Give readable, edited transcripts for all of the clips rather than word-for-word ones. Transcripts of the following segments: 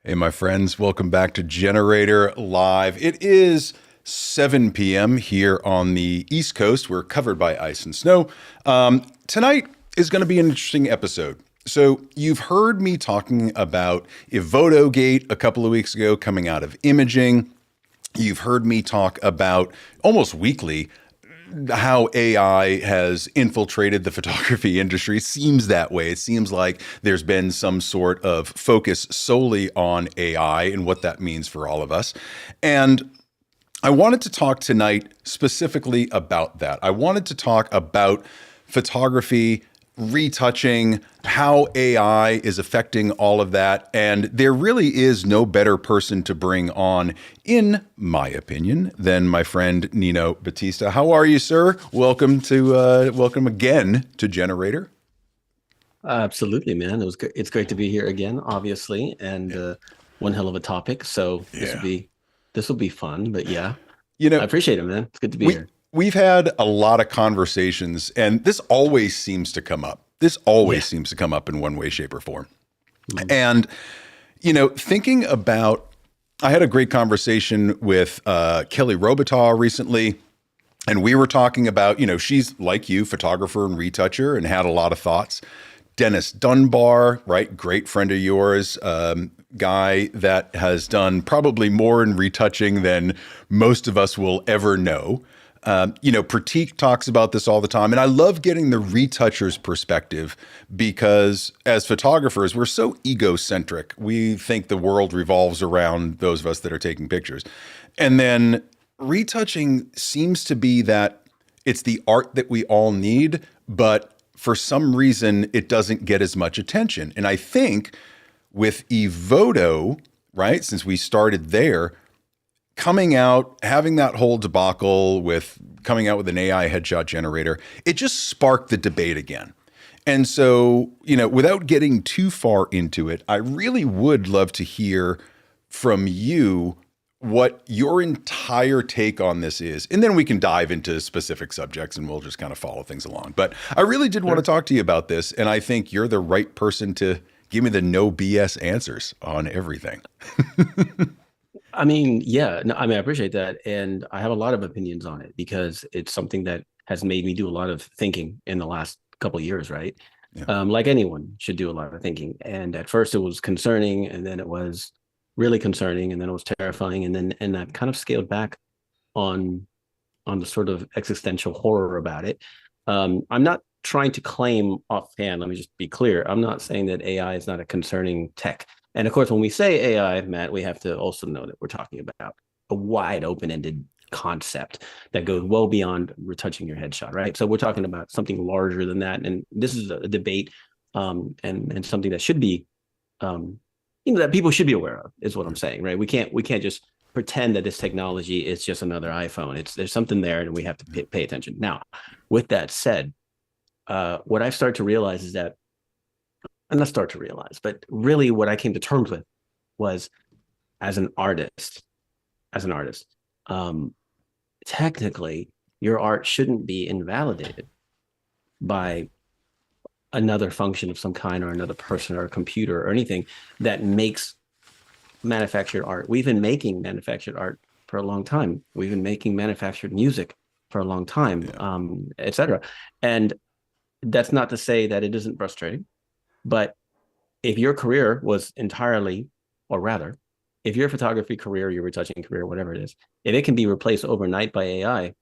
Hey, my friends, welcome back to Generator Live. It is 7 p.m. here on the East Coast. We're covered by ice and snow. Tonight is going to be an interesting episode. So, you've heard me talking about Evoto Gate a couple of weeks ago coming out of imaging. You've heard me talk about almost weekly how AI has infiltrated the photography industry. It seems that way. It seems like there's been some sort of focus solely on AI and what that means for all of us. And I wanted to talk tonight specifically about that. I wanted to talk about photography, retouching, how AI is affecting all of that. And there really is no better person to bring on, in my opinion, than my friend Nino Batista. How are you, sir? Welcome again to Generator. Absolutely, man. It's great to be here again, obviously, and one hell of a topic. So Yeah. this will be fun. But yeah, You know, I appreciate it, man. It's good to be we here. we've had a lot of conversations, and this always seems to come up. This always Yeah. seems to come up in one way, shape, or form. Mhm. And thinking about, I had a great conversation with Kelly Robitaille recently, and we were talking about, she's like you, photographer and retoucher, and had a lot of thoughts. Dennis Dunbar, right? Great friend of yours, guy that has done probably more in retouching than most of us will ever know. Pratik talks about this all the time. And I love getting the retoucher's perspective because as photographers, we're so egocentric. We think the world revolves around those of us that are taking pictures. And then retouching seems to be that it's the art that we all need, but for some reason, it doesn't get as much attention. And I think with Evoto, right, since we started there, coming out, having that whole debacle with coming out with an AI headshot generator, it just sparked the debate again. And so, without getting too far into it, I really would love to hear from you what your entire take on this is. And then we can dive into specific subjects and we'll just kind of follow things along. But I really did want to Sure. talk to you about this. And I think you're the right person to give me the no BS answers on everything. I mean, yeah. No, I mean, I appreciate that, and I have a lot of opinions on it because it's something that has made me do a lot of thinking in the last couple of years, right? Yeah. Like anyone should do a lot of thinking. And at first, it was concerning, and then it was really concerning, and then it was terrifying, and I've kind of scaled back on the sort of existential horror about it. I'm not trying to claim offhand. Let me just be clear. I'm not saying that AI is not a concerning tech. And of course, when we say AI, Matt, we have to also know that we're talking about a wide open-ended concept that goes well beyond retouching your headshot, right? So we're talking about something larger than that. And this is a debate and something that should be that people should be aware of, is what I'm saying, right? We can't just pretend that this technology is just another iPhone. There's something there, and we have to pay attention. Now, with that said, what I've started to realize is that, and not start to realize, but really what I came to terms with was, as an artist, as an artist, um, technically, your art shouldn't be invalidated by another function of some kind, or another person, or a computer, or anything that makes manufactured art. We've been making manufactured art for a long time. We've been making manufactured music for a long time, Yeah. etc. And that's not to say that it isn't frustrating, but if your career was entirely, or rather, if your photography career, your retouching career, whatever it is, if it can be replaced overnight by AI,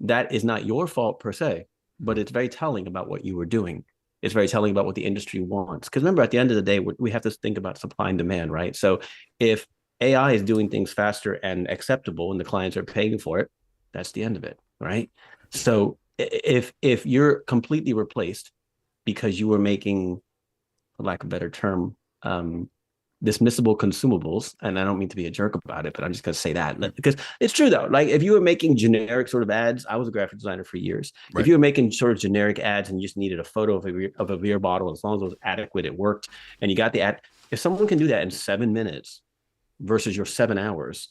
that is not your fault per se, but it's very telling about what you were doing. It's very telling about what the industry wants. Because remember, at the end of the day, we have to think about supply and demand, right? So if AI is doing things faster and acceptable, and the clients are paying for it, that's the end of it, right? So if you're completely replaced because you were making, for lack of a better term, dismissible consumables, and I don't mean to be a jerk about it, but I'm just going to say that because it's true though. Like, if you were making generic sort of ads, I was a graphic designer for years. If Right. you were making sort of generic ads and you just needed a photo of a beer bottle, as long as it was adequate, it worked, and you got the ad. If someone can do that in 7 minutes versus your 7 hours,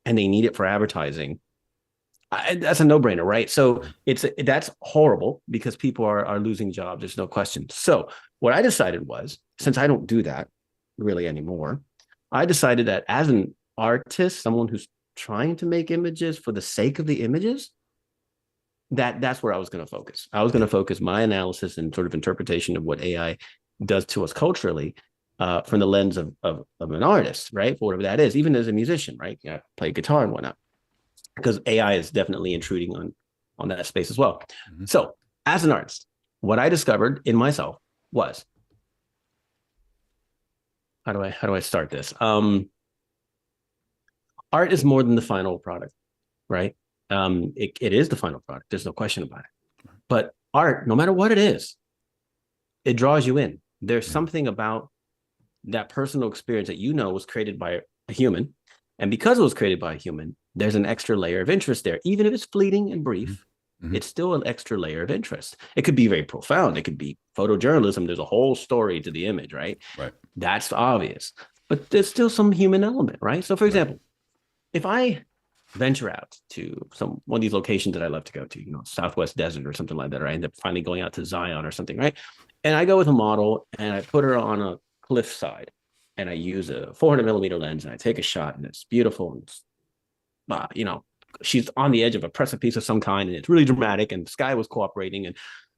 and they need it for advertising, that's a no-brainer, right? So that's horrible because people are losing jobs. There's no question. So what I decided was, since I don't do that, really anymore. I decided that as an artist, someone who's trying to make images for the sake of the images, that's where I was going to focus. I was going to focus my analysis and sort of interpretation of what AI does to us culturally from the lens of an artist, right? For whatever that is, even as a musician, right? Yeah, play guitar and whatnot, because AI is definitely intruding on that space as well. Mm-hmm. So as an artist, what I discovered in myself was, how do I start this? Art is more than the final product, right? It is the final product. There's no question about it. But art, no matter what it is, it draws you in. There's something about that personal experience that was created by a human. And because it was created by a human, there's an extra layer of interest there. Even if it's fleeting and brief, it's still an extra layer of interest. It could be very profound. It could be photojournalism. There's a whole story to the image, right? Right. That's obvious. But there's still some human element, right? So for example, if I venture out to one of these locations that I love to go to, Southwest Desert or something like that, or I end up finally going out to Zion or something, right? And I go with a model and I put her on a cliffside and I use a 400 millimeter lens and I take a shot and it's beautiful. And she's on the edge of a precipice of some kind and it's really dramatic and the sky was cooperating and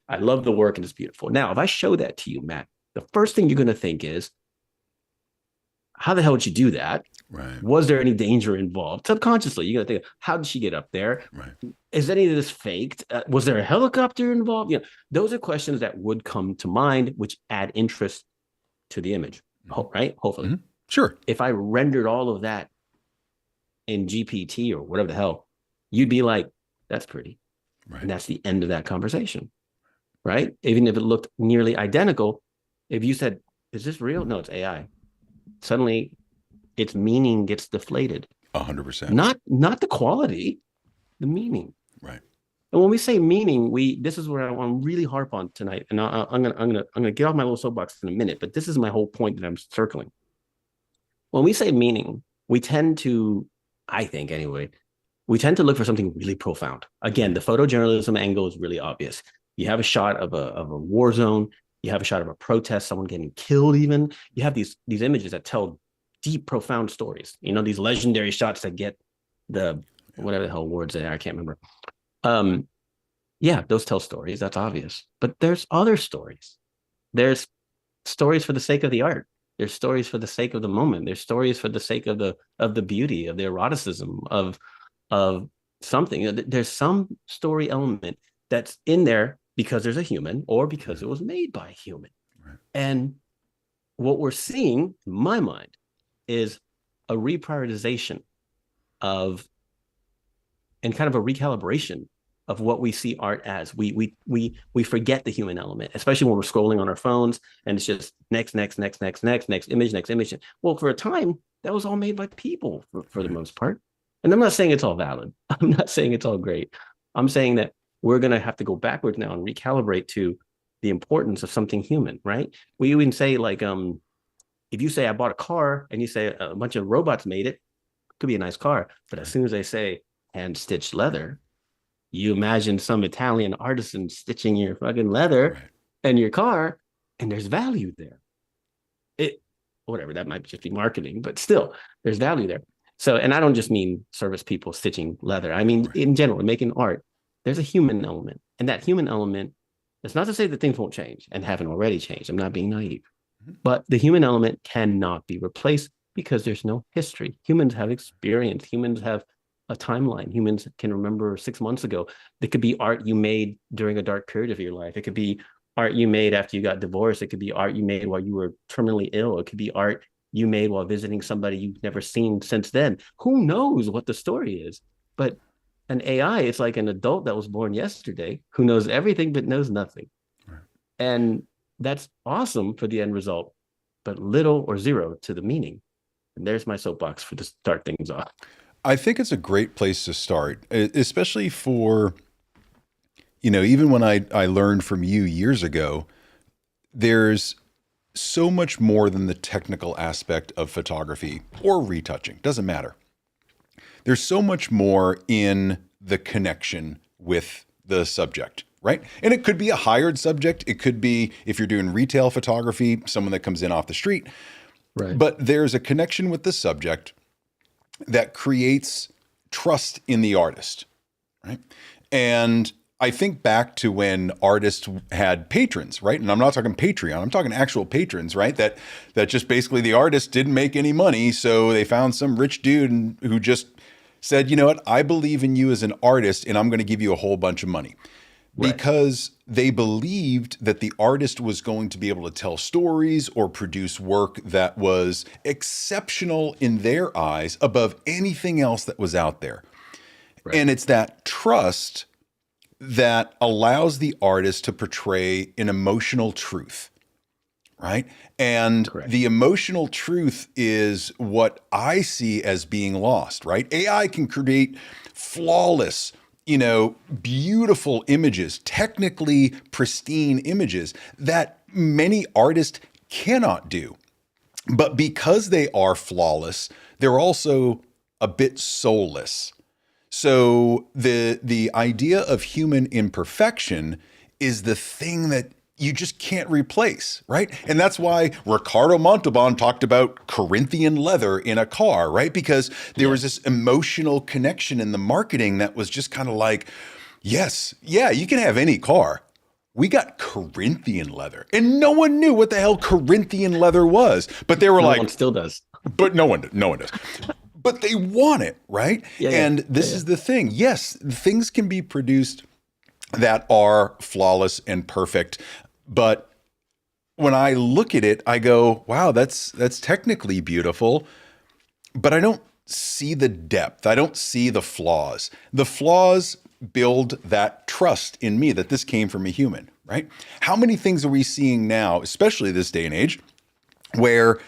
I love the work and it's beautiful. Now, if I show that to you, Matt, the first thing you're going to think is, how the hell did you do that? Right. Was there any danger involved? Subconsciously, you're going to think, how did she get up there? Right. Is any of this faked? Was there a helicopter involved? Those are questions that would come to mind, which add interest to the image, right? Hopefully. Mm-hmm. Sure. If I rendered all of that in GPT or whatever the hell, you'd be like, that's pretty. Right. And that's the end of that conversation, right? Even if it looked nearly identical, if you said, is this real? No, it's AI. Suddenly its meaning gets deflated. 100%. Not the quality, the meaning. Right. And when we say meaning, this is where I want to really harp on tonight. And I'm gonna get off my little soapbox in a minute, but this is my whole point that I'm circling. When we say meaning, we tend to, I think anyway, we tend to look for something really profound. Again, the photojournalism angle is really obvious. You have a shot of a war zone. You have a shot of a protest, someone getting killed even. You have these images that tell deep, profound stories. These legendary shots that get the, whatever the hell words they are, I can't remember. Those tell stories. That's obvious. But there's other stories. There's stories for the sake of the art. There's stories for the sake of the moment. There's stories for the sake of the beauty, of the eroticism, of something. There's some story element that's in there because there's a human or because it was made by a human. Right. And what we're seeing, in my mind, is a reprioritization of, and kind of a recalibration of what we see art as. We forget the human element, especially when we're scrolling on our phones and it's just next image. Well, for a time, that was all made by people for the most part. And I'm not saying it's all valid. I'm not saying it's all great. I'm saying that we're going to have to go backwards now and recalibrate to the importance of something human, right? We even say like, if you say I bought a car and you say a bunch of robots made it, could be a nice car. But as soon as they say hand-stitched leather, you imagine some Italian artisan stitching your fucking leather and your car, and there's value there. Whatever, that might just be marketing, but still, there's value there. So, and I don't just mean service people stitching leather. I mean, in general, making art, there's a human element. And that human element, it's not to say that things won't change and haven't already changed. I'm not being naive. But the human element cannot be replaced because there's no history. Humans have experience. Humans have a timeline. Humans can remember 6 months ago. It could be art you made during a dark period of your life. It could be art you made after you got divorced. It could be art you made while you were terminally ill. It could be art you made while visiting somebody you've never seen since then. Who knows what the story is? But an AI, it's like an adult that was born yesterday who knows everything but knows nothing. Right. And that's awesome for the end result, but little or zero to the meaning. And there's my soapbox to start things off. I think it's a great place to start, especially for, even when I learned from you years ago, there's so much more than the technical aspect of photography or retouching, doesn't matter. There's so much more in the connection with the subject, right? And it could be a hired subject. It could be, if you're doing retail photography, someone that comes in off the street. Right. but there's a connection with the subject that creates trust in the artist, right? And I think back to when artists had patrons, right? And I'm not talking Patreon, I'm talking actual patrons, right? That just basically the artist didn't make any money, so they found some rich dude who just said, you know what, I believe in you as an artist and I'm going to give you a whole bunch of money. Right. Because they believed that the artist was going to be able to tell stories or produce work that was exceptional in their eyes above anything else that was out there. Right. And it's that trust that allows the artist to portray an emotional truth, right? And Correct. the emotional truth is what I see as being lost, right? AI can create flawless, beautiful images, technically pristine images that many artists cannot do. But because they are flawless, they're also a bit soulless. So the idea of human imperfection is the thing that you just can't replace, right? And that's why Ricardo Montalban talked about Corinthian leather in a car, right? Because there was this emotional connection in the marketing that was just kind of like, yes, yeah, you can have any car. We got Corinthian leather. And no one knew what the hell Corinthian leather was. But they were No like, one still does. but no one does. But they want it, right? Yeah, and this is the thing. Yes, things can be produced that are flawless and perfect. But when I look at it, I go, wow, that's technically beautiful, but I don't see the depth. I don't see the flaws. The flaws build that trust in me that this came from a human, right? How many things are we seeing now, especially this day and age, where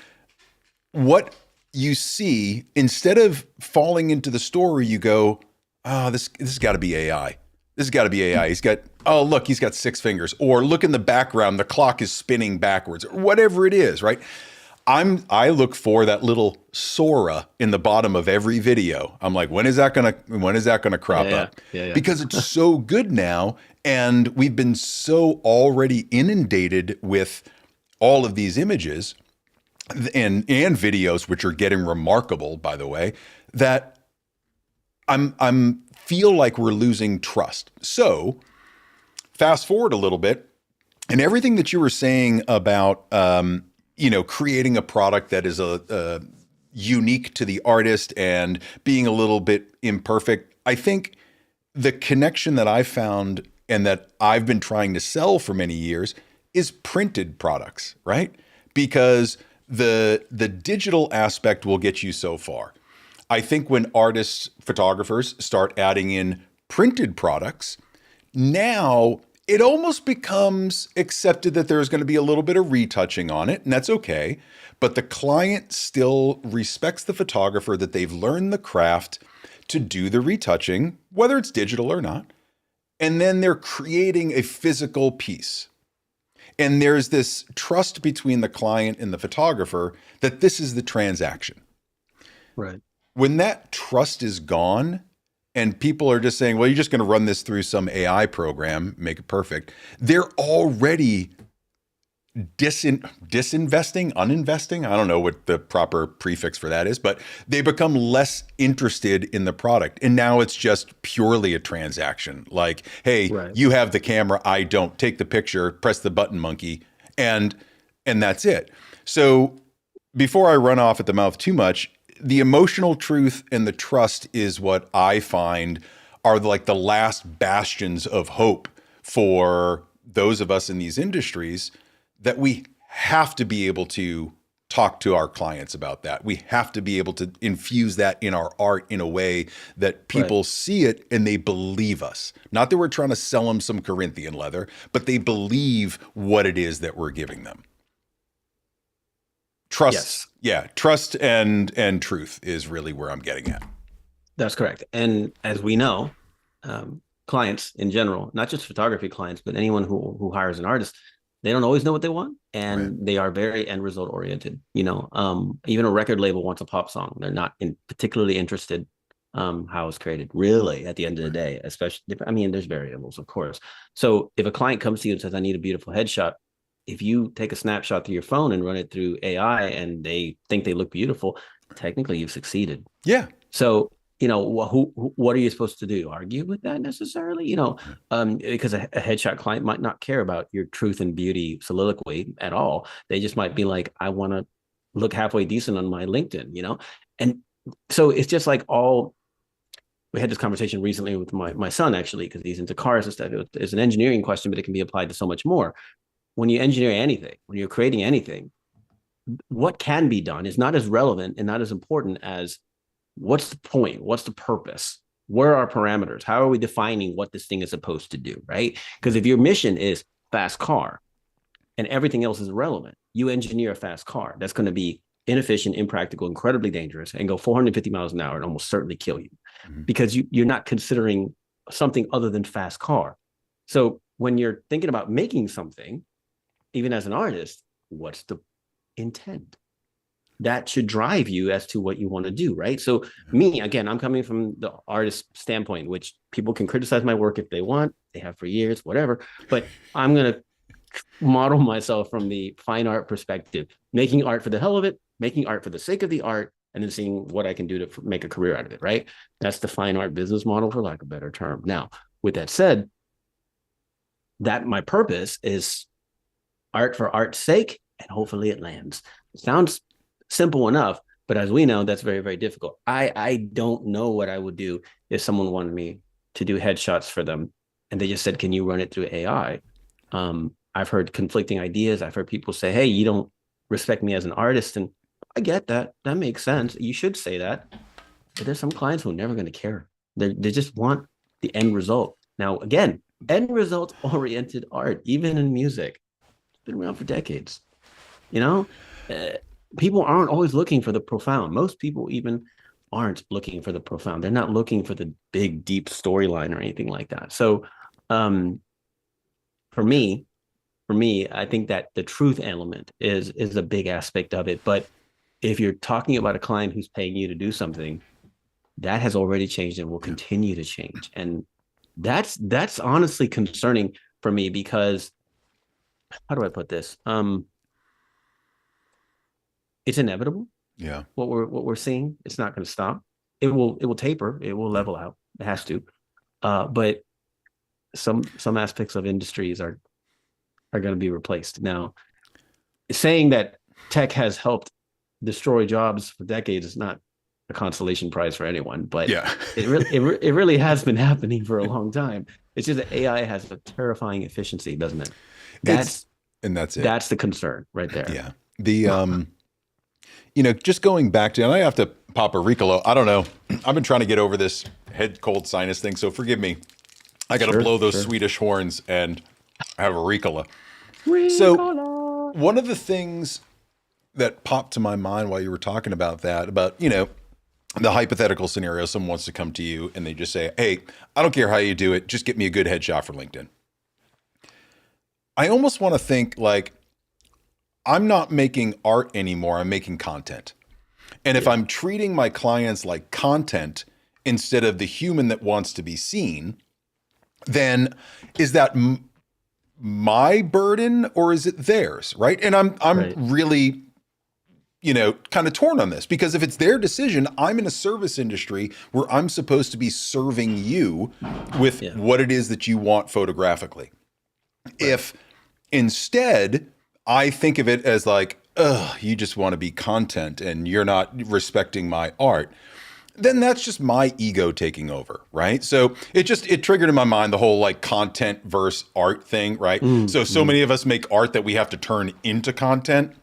what you see, instead of falling into the story, you go, oh, this has got to be AI. This has got to be AI. He's got 6 fingers. Or look in the background, the clock is spinning backwards, or whatever it is, right? I look for that little Sora in the bottom of every video. I'm like, when is that gonna crop up? Yeah. Because it's so good now, and we've been so already inundated with all of these images and videos, which are getting remarkable, by the way, that I'm feel like we're losing trust. So fast forward a little bit, and everything that you were saying about creating a product that is a unique to the artist and being a little bit imperfect. I think the connection that I found and that I've been trying to sell for many years is printed products, right? Because the digital aspect will get you so far. I think when artists, photographers start adding in printed products, now it almost becomes accepted that there's going to be a little bit of retouching on it, and that's okay. But the client still respects the photographer that they've learned the craft to do the retouching, whether it's digital or not. And then they're creating a physical piece. And there's this trust between the client and the photographer that this is the transaction. Right. When that trust is gone and people are just saying, well, you're just going to run this through some AI program, make it perfect, they're already uninvesting. I don't know what the proper prefix for that is, but they become less interested in the product. And now it's just purely a transaction. Like, hey, You have the camera, I don't. Take the picture, press the button, monkey, and that's it. So before I run off at the mouth too much, the emotional truth and the trust is what I find are like the last bastions of hope for those of us in these industries, that we have to be able to talk to our clients about that. We have to be able to infuse that in our art in a way that people see it and they believe us. Not that we're trying to sell them some Corinthian leather, but they believe what it is that we're giving them. Trust. Yes. Trust and truth is really where I'm getting at. That's correct. And as we know, clients in general, not just photography clients, but anyone who hires an artist, they don't always know what they want, and they are very end result oriented. Even a record label wants a pop song. They're not particularly interested how it's created, really, at the end of the day. Especially, there's variables, of course. So if a client comes to you and says, I need a beautiful headshot, if you take a snapshot through your phone and run it through AI and they think they look beautiful, technically you've succeeded. Yeah. So, what are you supposed to do? Argue with that necessarily? Because a headshot client might not care about your truth and beauty soliloquy at all. They just might be like, I want to look halfway decent on my LinkedIn. And so it's just like we had this conversation recently with my son, actually, because he's into cars and stuff. It's an engineering question, but it can be applied to so much more. When you engineer anything, when you're creating anything, what can be done is not as relevant and not as important as what's the point? What's the purpose? Where are our parameters? How are we defining what this thing is supposed to do, right? Because if your mission is fast car and everything else is irrelevant, you engineer a fast car that's going to be inefficient, impractical, incredibly dangerous, and go 450 miles an hour and almost certainly kill you because you're not considering something other than fast car. So when you're thinking about making something, even as an artist, what's the intent? That should drive you as to what you want to do, right? So me, again, I'm coming from the artist standpoint, which people can criticize my work if they want. They have for years, whatever. But I'm going to model myself from the fine art perspective, making art for the hell of it, making art for the sake of the art, and then seeing what I can do to make a career out of it, right? That's the fine art business model, for lack of a better term. Now, with that said, that my purpose is art for art's sake, and hopefully it lands. It sounds simple enough, but as we know, that's very, very difficult. I don't know what I would do if someone wanted me to do headshots for them and they just said, can you run it through AI? I've heard conflicting ideas. I've heard people say, hey, you don't respect me as an artist. And I get that. That makes sense. You should say that. But there's some clients who are never going to care. They just want the end result. Now, again, end result oriented art, even in music, it's been around for decades. People aren't always looking for the profound. Most people even aren't looking for the profound. They're not looking for the big, deep storyline or anything like that. So for me, I think that the truth element is a big aspect of it. But if you're talking about a client who's paying you to do something, that has already changed and will continue to change. And that's honestly concerning for me because, how do I put this? It's inevitable. Yeah. What we're seeing, it's not going to stop. It will taper. It will level out. It has to. But some aspects of industries are going to be replaced. Now, saying that tech has helped destroy jobs for decades is not a consolation prize for anyone, but Yeah. it really has been happening for a long time. It's just that AI has a terrifying efficiency, doesn't it? That's it. That's the concern right there. Yeah. The just going back to, and I have to pop a Ricola. I don't know. I've been trying to get over this head cold sinus thing, so forgive me. I got to blow those Swedish horns and have a Ricola. So one of the things that popped to my mind while you were talking about that, about, the hypothetical scenario, someone wants to come to you and they just say, hey, I don't care how you do it. Just get me a good headshot for LinkedIn. I almost want to think like, I'm not making art anymore. I'm making content. And if I'm treating my clients like content instead of the human that wants to be seen, then is that my burden or is it theirs? Right. And I'm really, kind of torn on this, because if it's their decision, I'm in a service industry where I'm supposed to be serving you with what it is that you want photographically. Right. If instead I think of it as like, you just want to be content and you're not respecting my art, then that's just my ego taking over, right? So it triggered in my mind the whole like content versus art thing, right? So many of us make art that we have to turn into content,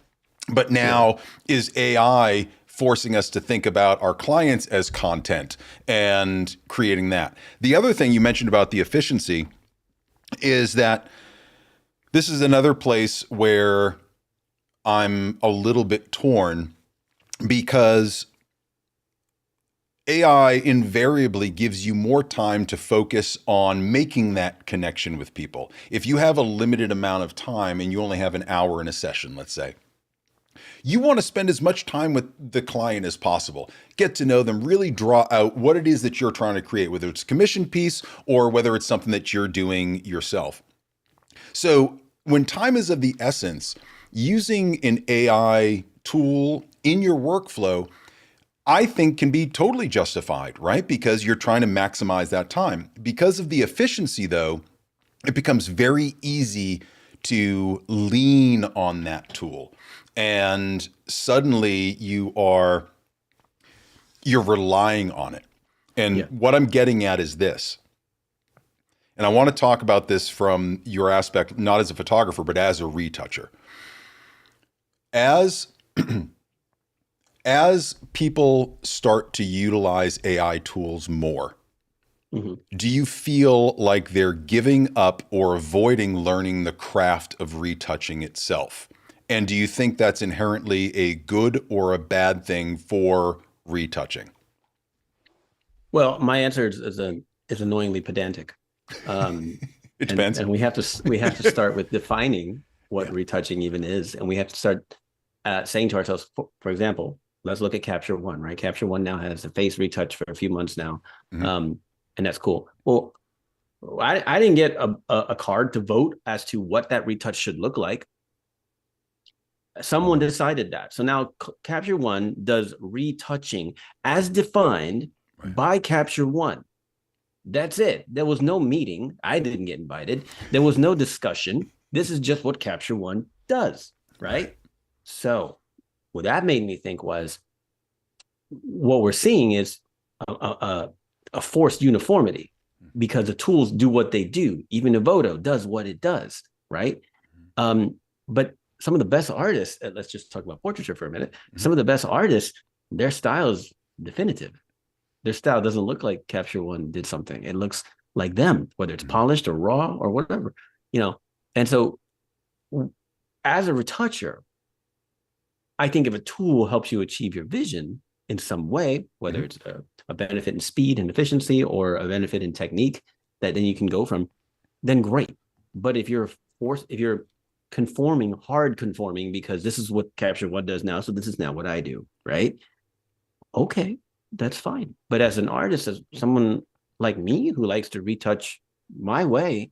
but now is AI forcing us to think about our clients as content and creating that. The other thing you mentioned about the efficiency is that this is another place where I'm a little bit torn, because AI invariably gives you more time to focus on making that connection with people. If you have a limited amount of time and you only have an hour in a session, let's say, you want to spend as much time with the client as possible. Get to know them, really draw out what it is that you're trying to create, whether it's a commission piece or whether it's something that you're doing yourself. So when time is of the essence, using an AI tool in your workflow, I think can be totally justified, right? Because you're trying to maximize that time. Because of the efficiency, though, it becomes very easy to lean on that tool. And suddenly you're relying on it. And Yeah. what I'm getting at is this. And I want to talk about this from your aspect, not as a photographer, but as a retoucher. As as people start to utilize AI tools more, do you feel like they're giving up or avoiding learning the craft of retouching itself? And do you think that's inherently a good or a bad thing for retouching? Well, my answer is annoyingly pedantic. It and depends. and we have to start with defining what retouching even is, and we have to start saying to ourselves, for example, let's look at Capture One, right? Capture One now has a face retouch for a few months now, and that's cool. Well, I didn't get a card to vote as to what that retouch should look like. Someone decided that. So now Capture One does retouching as defined by Capture One. That's it. There was no meeting. I didn't get invited. There was no discussion. This is just what Capture One does, right? So what that made me think was what we're seeing is a forced uniformity because the tools do what they do. Even Evoto does what it does, right? But some of the best artists, let's just talk about portraiture for a minute. Some of the best artists, their style is definitive. Their style doesn't look like Capture One did something. It looks like them, whether it's polished or raw or whatever, And so as a retoucher, I think if a tool helps you achieve your vision in some way, whether it's a benefit in speed and efficiency or a benefit in technique that then you can go from, then great. But if you're hard conforming because this is what Capture One does now, so this is now what I do, right? Okay, that's fine. But as an artist, as someone like me who likes to retouch my way,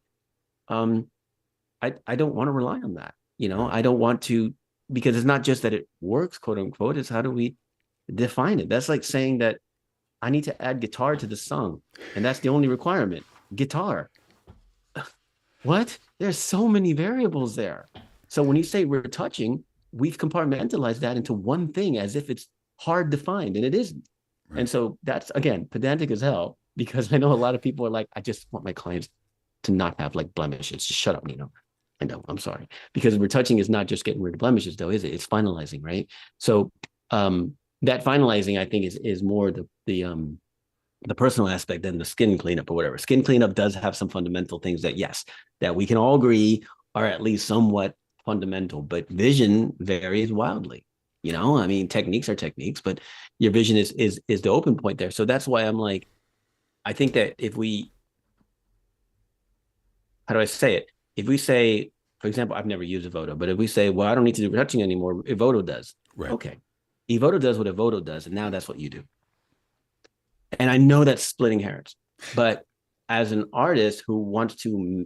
I don't want to rely on that. I don't want to, because it's not just that it works, quote unquote, it's how do we define it? That's like saying that I need to add guitar to the song, and that's the only requirement, guitar. What? There's so many variables there. So when you say retouching, we've compartmentalized that into one thing as if it's hard defined, and it isn't. And so that's, again, pedantic as hell, because I know a lot of people are like, I just want my clients to not have like blemishes. Just shut up, Nino. I know, I'm sorry. Because retouching is not just getting rid of blemishes, though, is it? It's finalizing, right? So that finalizing, I think, is more the personal aspect than the skin cleanup or whatever. Skin cleanup does have some fundamental things that, yes, that we can all agree are at least somewhat fundamental, but vision varies wildly. I mean, techniques are techniques, but your vision is the open point there. So that's why I'm like, I think that how do I say it? If we say, for example, I've never used Evoto, but if we say, well, I don't need to do retouching anymore, Evoto does. Right. Okay. Evoto does what Evoto does, and now that's what you do. And I know that's splitting hairs, but as an artist who wants to,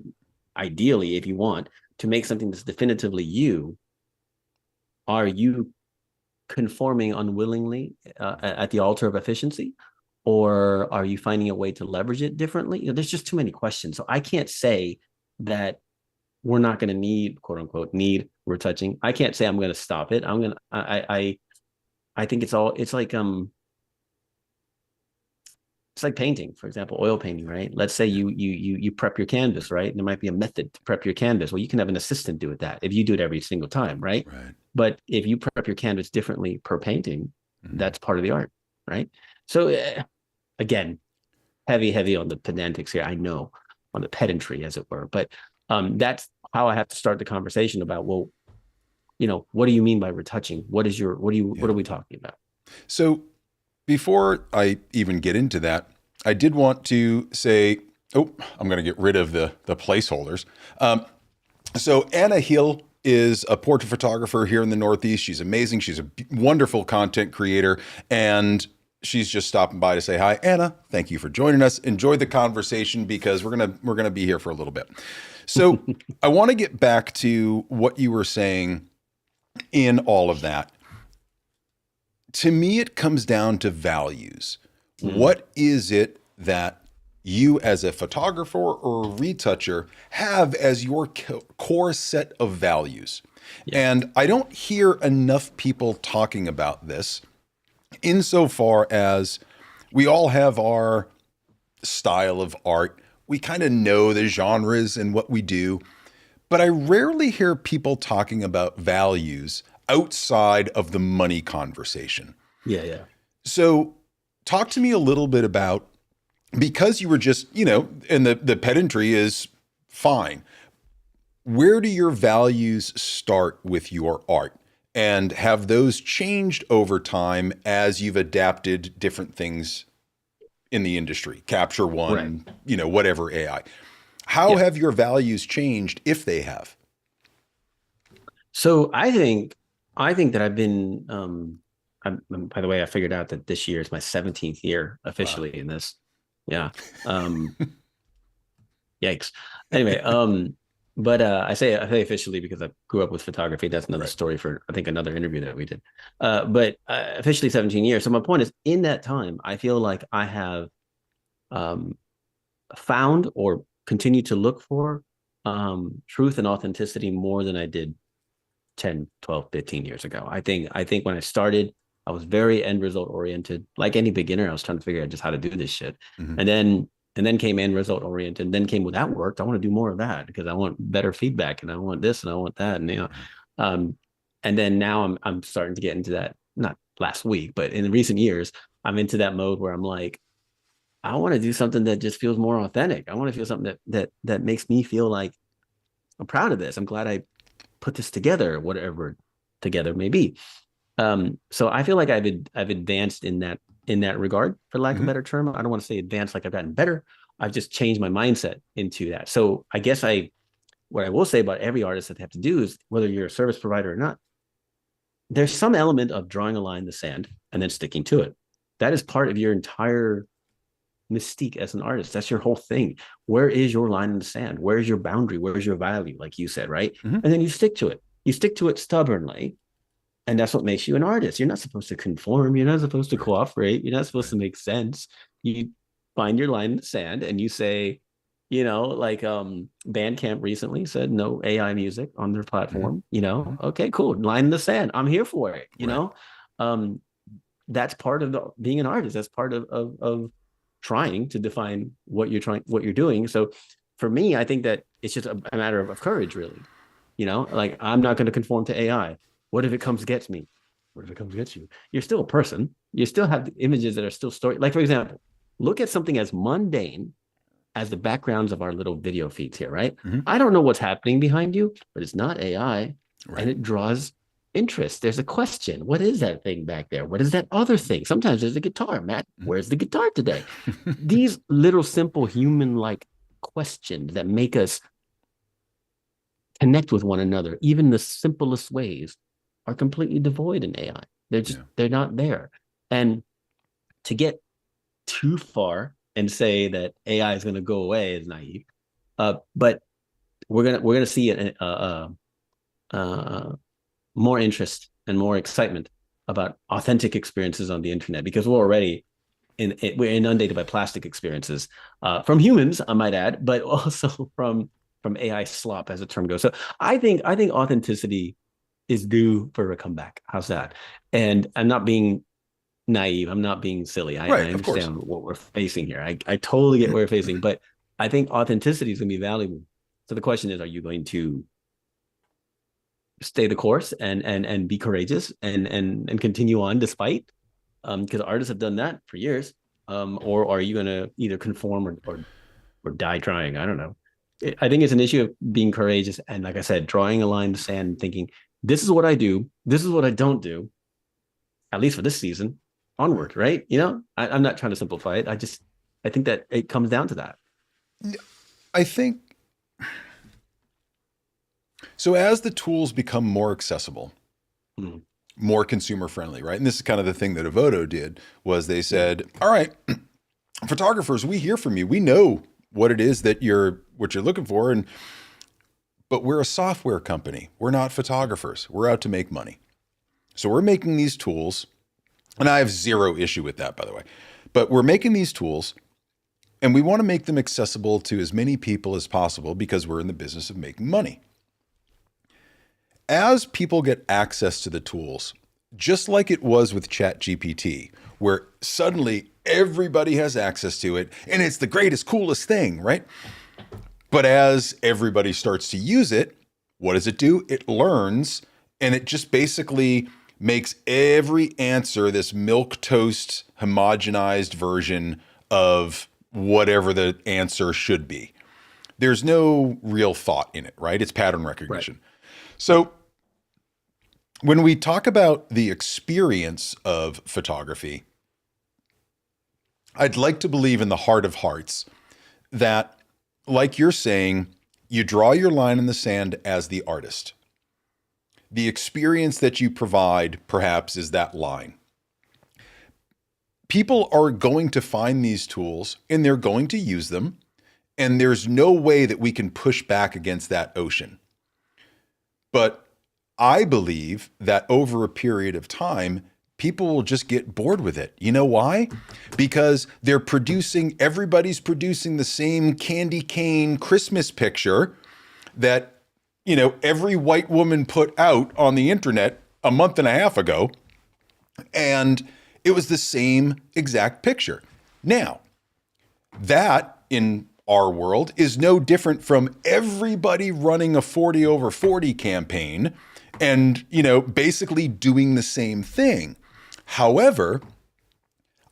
ideally, if you want, to make something that's definitively you, are you conforming unwillingly at the altar of efficiency, or are you finding a way to leverage it differently? There's just too many questions. So I can't say that we're not going to need, quote unquote, need retouching. I can't say I'm going to stop it. I think it's like painting, for example, oil painting, right? Let's say you prep your canvas, right? And there might be a method to prep your canvas. Well, you can have an assistant do that if you do it every single time, right? But if you prep your canvas differently per painting, that's part of the art, right? So again, heavy on the pedantics here. I know, on the pedantry, as it were. But that's how I have to start the conversation about, well, what do you mean by retouching? What are we talking about? So before I even get into that, I did want to say, I'm going to get rid of the placeholders. So Anna Hill is a portrait photographer here in the Northeast. She's amazing. She's a wonderful content creator. And she's just stopping by to say hi. Anna, thank you for joining us. Enjoy the conversation because we're gonna be here for a little bit. So I want to get back to what you were saying in all of that. To me, it comes down to values. Mm, What is it that you as a photographer or a retoucher have as your core set of values? yeah. And I don't hear enough people talking about this insofar as we all have our style of art. We kind of know the genres and what we do, but I rarely hear people talking about values outside of the money conversation. Yeah, yeah. So, talk to me a little bit about, because you were just, and the pedantry is fine. Where do your values start with your art? And have those changed over time as you've adapted different things in the industry? Capture Right. One, whatever AI. How Yeah. have your values changed if they have? So I think that I've been by the way, I figured out that this year is my 17th year Wow. officially in this. Yeah. Um Yikes. Anyway, but I say officially because I grew up with photography. That's another Right. story for I think another interview that we did. But officially 17 years. So my point is, in that time, I feel like I have um, found or continue to look for truth and authenticity more than I did 10, 12, 15 years ago. I think when I started, I was very end result oriented. Like any beginner, I was trying to figure out just how to do this shit. Hmm. And then came end result oriented. Then came, well, that worked. I want to do more of that because I want better feedback and I want this and I want that. And um, and then now I'm starting to get into that, not last week, but in recent years, I'm into that mode where I'm like, I want to do something that just feels more authentic. I want to feel something that makes me feel like I'm proud of this. I'm glad I put this together, whatever together may be. So I feel like I've advanced in that regard, for lack of a Hmm. better term. I don't want to say advanced like I've gotten better. I've just changed my mindset into that. So I guess what I will say about every artist that they have to do is, whether you're a service provider or not, there's some element of drawing a line in the sand and then sticking to it. That is part of your entire mystique as an artist. That's your whole thing. Where is your line in the sand? Where's your boundary? Where's your value? Like you said, right? Hmm. And then you stick to it. You stick to it stubbornly, and that's what makes you an artist. You're not supposed to conform. You're not supposed to Right. cooperate. You're not supposed Right. to make sense. You find your line in the sand and you say, like Bandcamp recently said no AI music on their Hmm. platform. Hmm. Okay, cool. Line in the sand. I'm here for it. Right. Um, that's part of being an artist. That's part of trying to define what you're doing. So for me, I think that it's just a matter of courage, really. Like, I'm not going to conform to AI. What if it comes gets me? What if it comes gets you? You're still a person. You still have the images that are still story. Like, for example, look at something as mundane as the backgrounds of our little video feeds here, right? Hmm. I don't know what's happening behind you, but it's not AI, and Right. it draws interest. There's a question. What is that thing back there? What is that other thing? Sometimes there's a guitar. Matt, where's the guitar today? Hmm. These little simple human like questions that make us connect with one another, even the simplest ways, are completely devoid in AI. Yeah. They're not there. And to get too far and say that AI is going to go away is naive. But we're gonna see more interest and more excitement about authentic experiences on the internet, because we're inundated by plastic experiences from humans, I might add, but also from AI slop, as the term goes. So I think authenticity is due for a comeback. How's that? And I'm not being naive. I'm not being silly. I Right. Of course. understand what we're facing here. I totally get what we're facing, but I think authenticity is going to be valuable. So the question is, are you going to stay the course and be courageous and continue on despite? Because artists have done that for years. Or are you going to either conform or die trying? I don't know. I think it's an issue of being courageous and, like I said, drawing a line in the sand and thinking, this is what I do, this is what I don't do, at least for this season, Right. onward, right? I'm not trying to simplify it. I think that it comes down to that. I think so. As the tools become more accessible, Mm. more consumer friendly, right? And this is kind of the thing that Evoto did was they said, all right, photographers, we hear from you. We know what it is that what you're looking for. But we're a software company. We're not photographers. We're out to make money. So we're making these tools, and I have zero issue with that, by the way, but we're making these tools and we want to make them accessible to as many people as possible because we're in the business of making money. As people get access to the tools, just like it was with ChatGPT, where suddenly everybody has access to it and it's the greatest, coolest thing, right? But as everybody starts to use it, what does it do? It learns, and it just basically makes every answer this milquetoast homogenized version of whatever the answer should be. There's no real thought in it, right? It's pattern recognition. Right. So when we talk about the experience of photography, I'd like to believe in the heart of hearts that, like you're saying, you draw your line in the sand as the artist. The experience that you provide, perhaps, is that line. People are going to find these tools and they're going to use them, and there's no way that we can push back against that ocean. But I believe that over a period of time, people will just get bored with it. You know why? Because everybody's producing the same candy cane Christmas picture that, every white woman put out on the internet a month and a half ago. And it was the same exact picture. Now, that in our world is no different from everybody running a 40 over 40 campaign and, basically doing the same thing. However,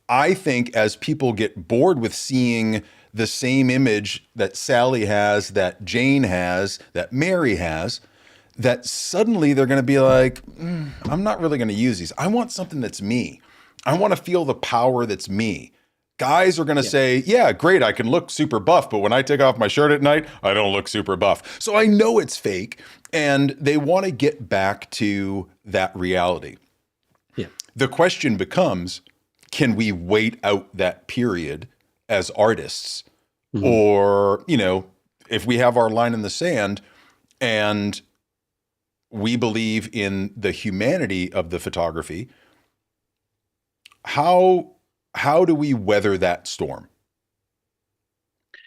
I think as people get bored with seeing the same image that Sally has, that Jane has, that Mary has, that suddenly they're going to be like, I'm not really going to use these. I want something that's me. I want to feel the power that's me. Guys are going to say, yeah, great, I can look super buff, but when I take off my shirt at night, I don't look super buff. So I know it's fake, and they want to get back to that reality. Yeah. The question becomes, can we wait out that period as artists? Mm-hmm. Or, if we have our line in the sand and we believe in the humanity of the photography, how do we weather that storm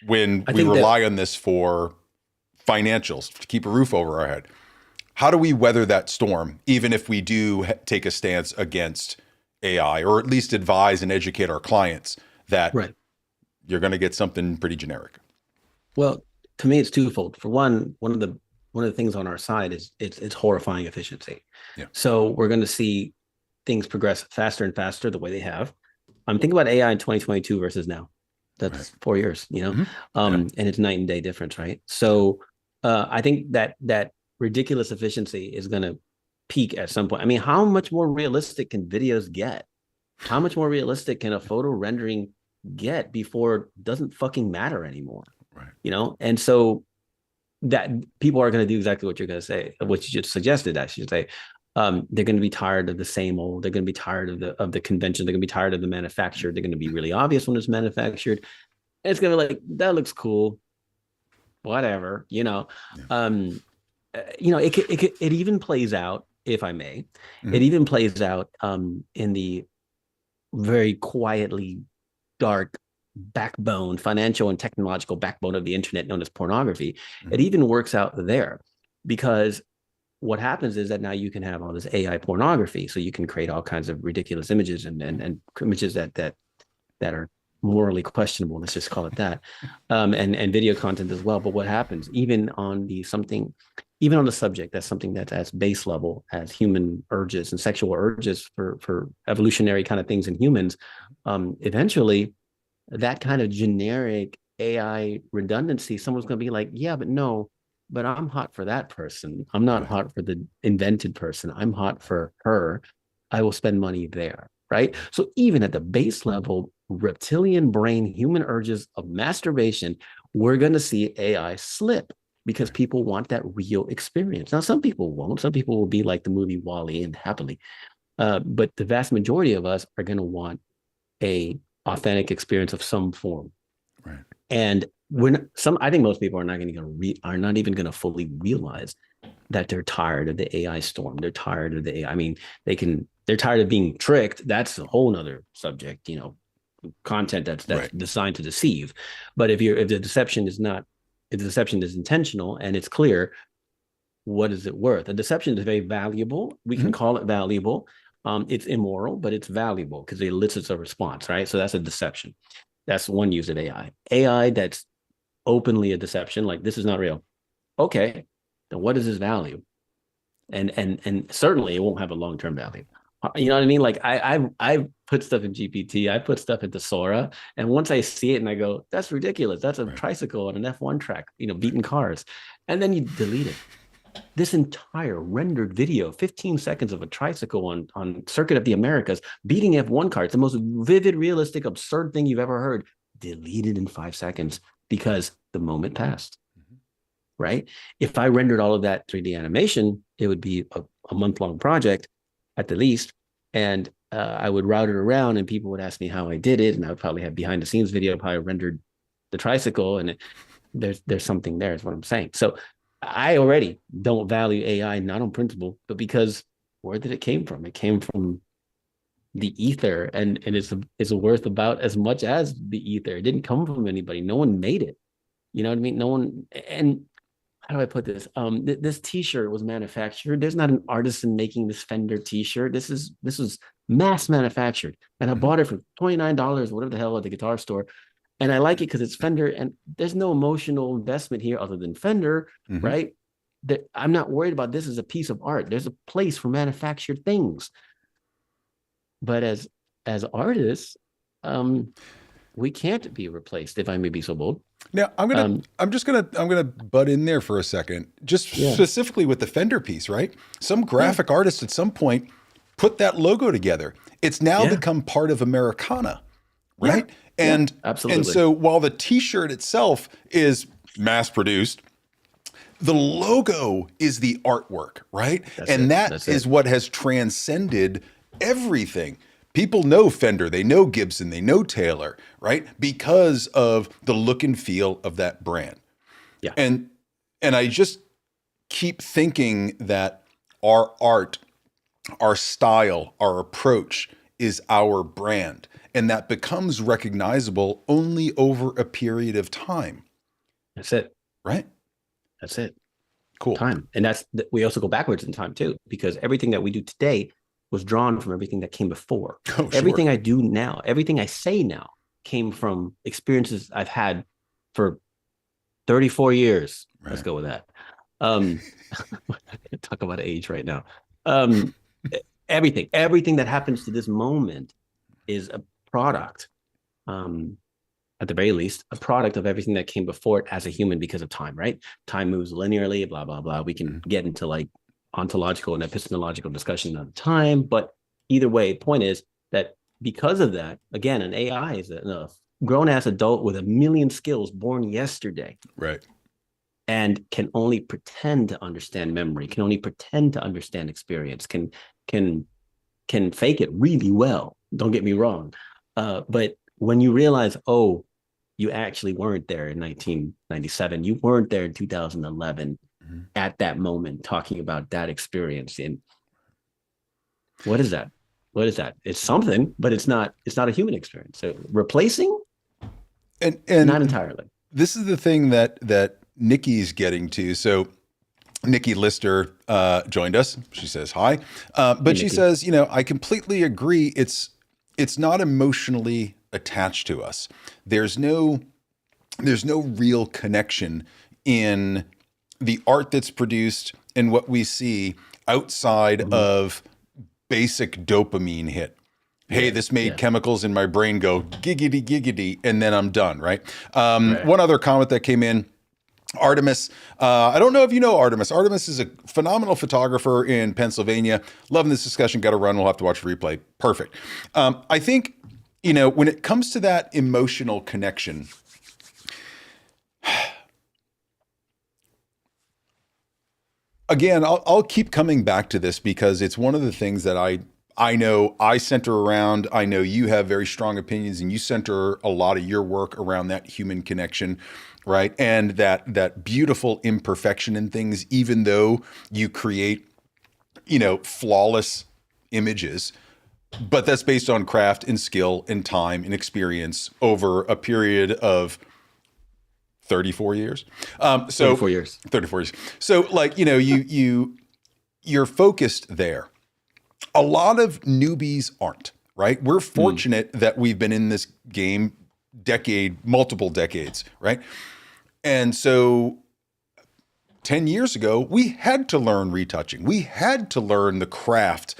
when we rely on this for financials to keep a roof over our head? How do we weather that storm, even if we do take a stance against AI, or at least advise and educate our clients that you're going to get something pretty generic? Well, to me, it's twofold. For one of the things on our side is it's horrifying efficiency. Yeah. So we're going to see things progress faster and faster the way they have. I'm thinking about AI in 2022 versus now. That's 4 years, Mm-hmm. And it's night and day difference, right? So I think that ridiculous efficiency is going to peak at some point. I mean, how much more realistic can videos get? How much more realistic can a photo rendering get before it doesn't fucking matter anymore? Right. And so that people are going to do exactly what you're going to say, what you just suggested, I should say. They're going to be tired of the same old. They're going to be tired of the convention. They're going to be tired of the manufactured. They're going to be really obvious when it's manufactured. And it's going to be like, that looks cool. Whatever, Yeah. It even plays out, if I may, it even plays out in the very quietly dark backbone, financial and technological backbone of the internet known as pornography. It even works out there, because what happens is that now you can have all this AI pornography. So you can create all kinds of ridiculous images and images that are morally questionable, let's just call it that, and video content as well. But what happens, even on the subject, that's something that's as base level as human urges and sexual urges for evolutionary kind of things in humans, eventually that kind of generic AI redundancy, someone's going to be like, yeah, but I'm hot for that person. I'm not hot for the invented person. I'm hot for her. I will spend money there, right? So even at the base level, reptilian brain, human urges of masturbation, we're going to see AI slip because people want that real experience. Now, some people won't. Some people will be like the movie WALL-E and happily But the vast majority of us are going to want a authentic experience of some form. Right. And I think most people are not are not even going to fully realize that they're tired of the AI storm. They're tired of the AI. I mean, they're tired of being tricked. That's a whole nother subject, content that's Right. designed to deceive. But if the deception is not, if the deception is intentional and it's clear, what is it worth? A deception is very valuable. We can call it valuable. It's immoral, but it's valuable because it elicits a response, right? So that's a deception. That's one use of AI. AI that's openly a deception, like this is not real. Okay, then what is this value? And certainly it won't have a long-term value. You know what I mean? Like I put stuff in GPT, I put stuff into Sora, and once I see it and I go, that's ridiculous. That's a tricycle on an F1 track, beating cars, and then you delete it. This entire rendered video, 15 seconds of a tricycle on Circuit of the Americas beating F1 cars, the most vivid, realistic, absurd thing you've ever heard, deleted in 5 seconds because the moment passed. Right? If I rendered all of that 3D animation, it would be a month-long project at the least. And I would route it around and people would ask me how I did it. And I would probably have behind the scenes video, probably rendered the tricycle. And there's something there is what I'm saying. So I already don't value AI, not on principle, but because where did it came from? It came from the ether, and it's worth about as much as the ether. It didn't come from anybody. No one made it. You know what I mean? No one. And how do I put this? This T-shirt was manufactured. There's not an artisan making this Fender T-shirt. This is mass manufactured, and I bought it for $29, whatever the hell, at the guitar store. And I like it because it's Fender, and there's no emotional investment here other than Fender, right? That I'm not worried about this as a piece of art. There's a place for manufactured things, but as artists, we can't be replaced. If I may be so bold. Now I'm gonna butt in there for a second, just specifically with the Fender piece, right? Some graphic artist at some point put that logo together. It's now become part of Americana, right? And absolutely. And so while the T-shirt itself is mass produced, the logo is the artwork, right? That is what has transcended everything. People know Fender, they know Gibson, they know Taylor, right? Because of the look and feel of that brand. Yeah. And I just keep thinking that our art, our style, our approach is our brand. And that becomes recognizable only over a period of time. That's it. Right? That's it. Cool. Time. And we also go backwards in time too, because everything that we do today was drawn from everything that came before. Oh, everything sure. I do now, everything I say now came from experiences I've had for 34 years. Right. Let's go with that. Talk about age right now. Everything that happens to this moment is a product, at the very least, a product of everything that came before it as a human because of time, right? Time moves linearly, blah, blah, blah. We can get into like ontological and epistemological discussion on time, but either way, point is that because of that, again, an AI is a grown-ass adult with a million skills born yesterday. Right. And can only pretend to understand memory, can only pretend to understand experience, can fake it really well. Don't get me wrong. But when you realize, oh, you actually weren't there in 1997, you weren't there in 2011 at that moment talking about that experience. And what is that? What is that? It's something, but it's not a human experience. So replacing, and not entirely. This is the thing that Nikki's getting to. So Nikki Lister joined us. She says hi, but she says, I completely agree. It's not emotionally attached to us. There's no real connection in the art that's produced and what we see outside of basic dopamine hit. Hey, this made chemicals in my brain go giggity, giggity, and then I'm done, right? One other comment that came in, Artemis. I don't know if you know Artemis. Artemis is a phenomenal photographer in Pennsylvania. Loving this discussion. Got to run. We'll have to watch the replay. Perfect. I think, when it comes to that emotional connection, again, I'll keep coming back to this because it's one of the things that I know I center around, I know you have very strong opinions and you center a lot of your work around that human connection, right? And that beautiful imperfection in things, even though you create, flawless images, but that's based on craft and skill and time and experience over a period of 34 years. 34 years. 34 years. So like, you're focused there. A lot of newbies aren't, right? We're fortunate that we've been in this game multiple decades, right? And so 10 years ago, we had to learn retouching. We had to learn the craft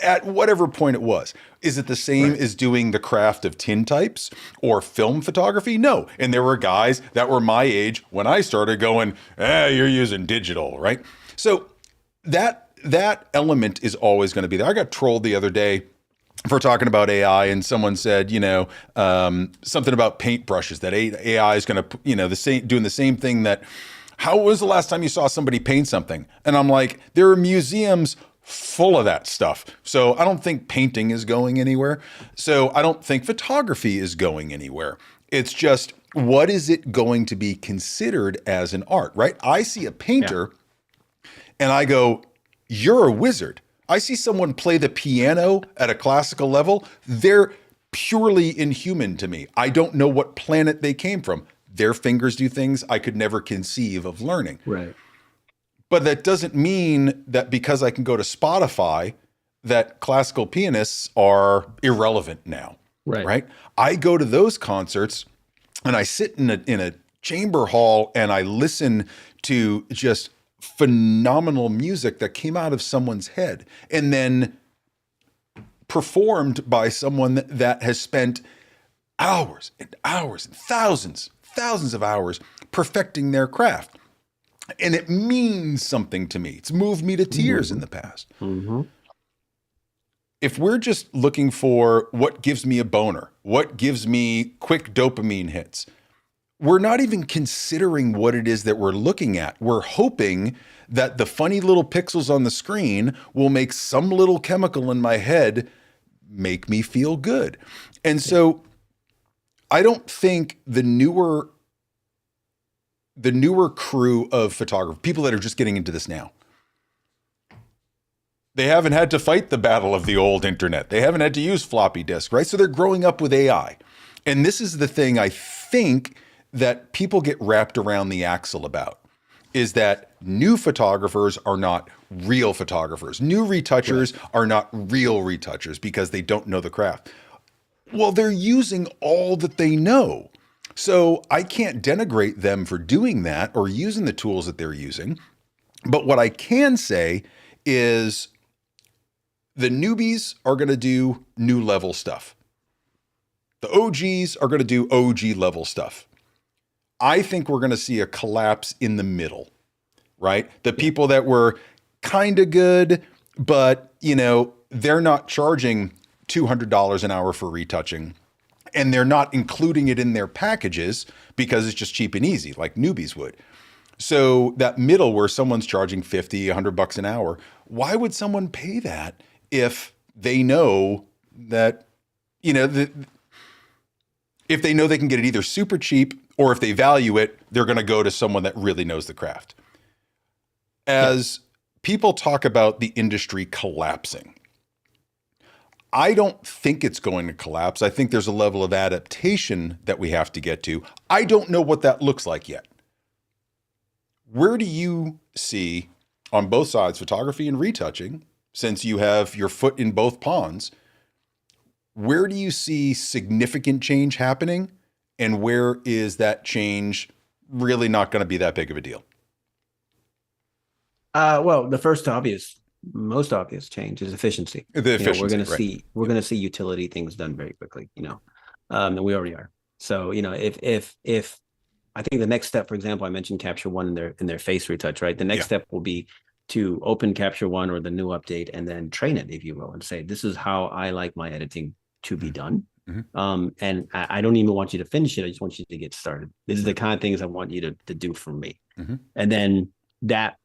at whatever point it was. Is it the same as doing the craft of tintypes or film photography? No. And there were guys that were my age when I started going, you're using digital, right? So that element is always going to be there. I got trolled the other day for talking about AI, and someone said, something about paintbrushes, that AI is going to, doing the same thing that, how was the last time you saw somebody paint something? And I'm like, there are museums full of that stuff. So I don't think painting is going anywhere. So I don't think photography is going anywhere. It's just, what is it going to be considered as an art, right? I see a painter and I go, you're a wizard. I see someone play the piano at a classical level. They're purely inhuman to me. I don't know what planet they came from. Their fingers do things I could never conceive of learning. Right. But that doesn't mean that because I can go to Spotify, that classical pianists are irrelevant now. Right. I go to those concerts and I sit in a chamber hall and I listen to just phenomenal music that came out of someone's head and then performed by someone that has spent hours and hours and thousands of hours perfecting their craft. And it means something to me. It's moved me to tears in the past. Mm-hmm. If we're just looking for what gives me a boner, what gives me quick dopamine hits, we're not even considering what it is that we're looking at. We're hoping that the funny little pixels on the screen will make some little chemical in my head make me feel good. And so I don't think the newer crew of photographers, people that are just getting into this now, they haven't had to fight the battle of the old internet. They haven't had to use floppy disk, right? So they're growing up with AI. And this is the thing I think that people get wrapped around the axle about, is that new photographers are not real photographers. New retouchers are not real retouchers because they don't know the craft. Well, they're using all that they know. So I can't denigrate them for doing that or using the tools that they're using. But what I can say is the newbies are going to do new level stuff. The OGs are going to do OG level stuff. I think we're going to see a collapse in the middle, right? The people that were kind of good, but they're not charging $200 an hour for retouching. And they're not including it in their packages because it's just cheap and easy, like newbies would. So that middle where someone's charging $50, $100 an hour, why would someone pay that if they know that, if they know they can get it either super cheap or if they value it, they're going to go to someone that really knows the craft. As people talk about the industry collapsing, I don't think it's going to collapse. I think there's a level of adaptation that we have to get to. I don't know what that looks like yet. Where do you see on both sides, photography and retouching, since you have your foot in both ponds, where do you see significant change happening? And where is that change really not going to be that big of a deal? Well, the most obvious change is efficiency. The efficiency, we're going to see utility things done very quickly, and we already are. So, if I think the next step, for example, I mentioned Capture One in their face retouch, right? The next step will be to open Capture One or the new update and then train it, if you will, and say, this is how I like my editing to be done. Mm-hmm. And I don't even want you to finish it. I just want you to get started. This is the kind of things I want you to do for me. Mm-hmm. And then that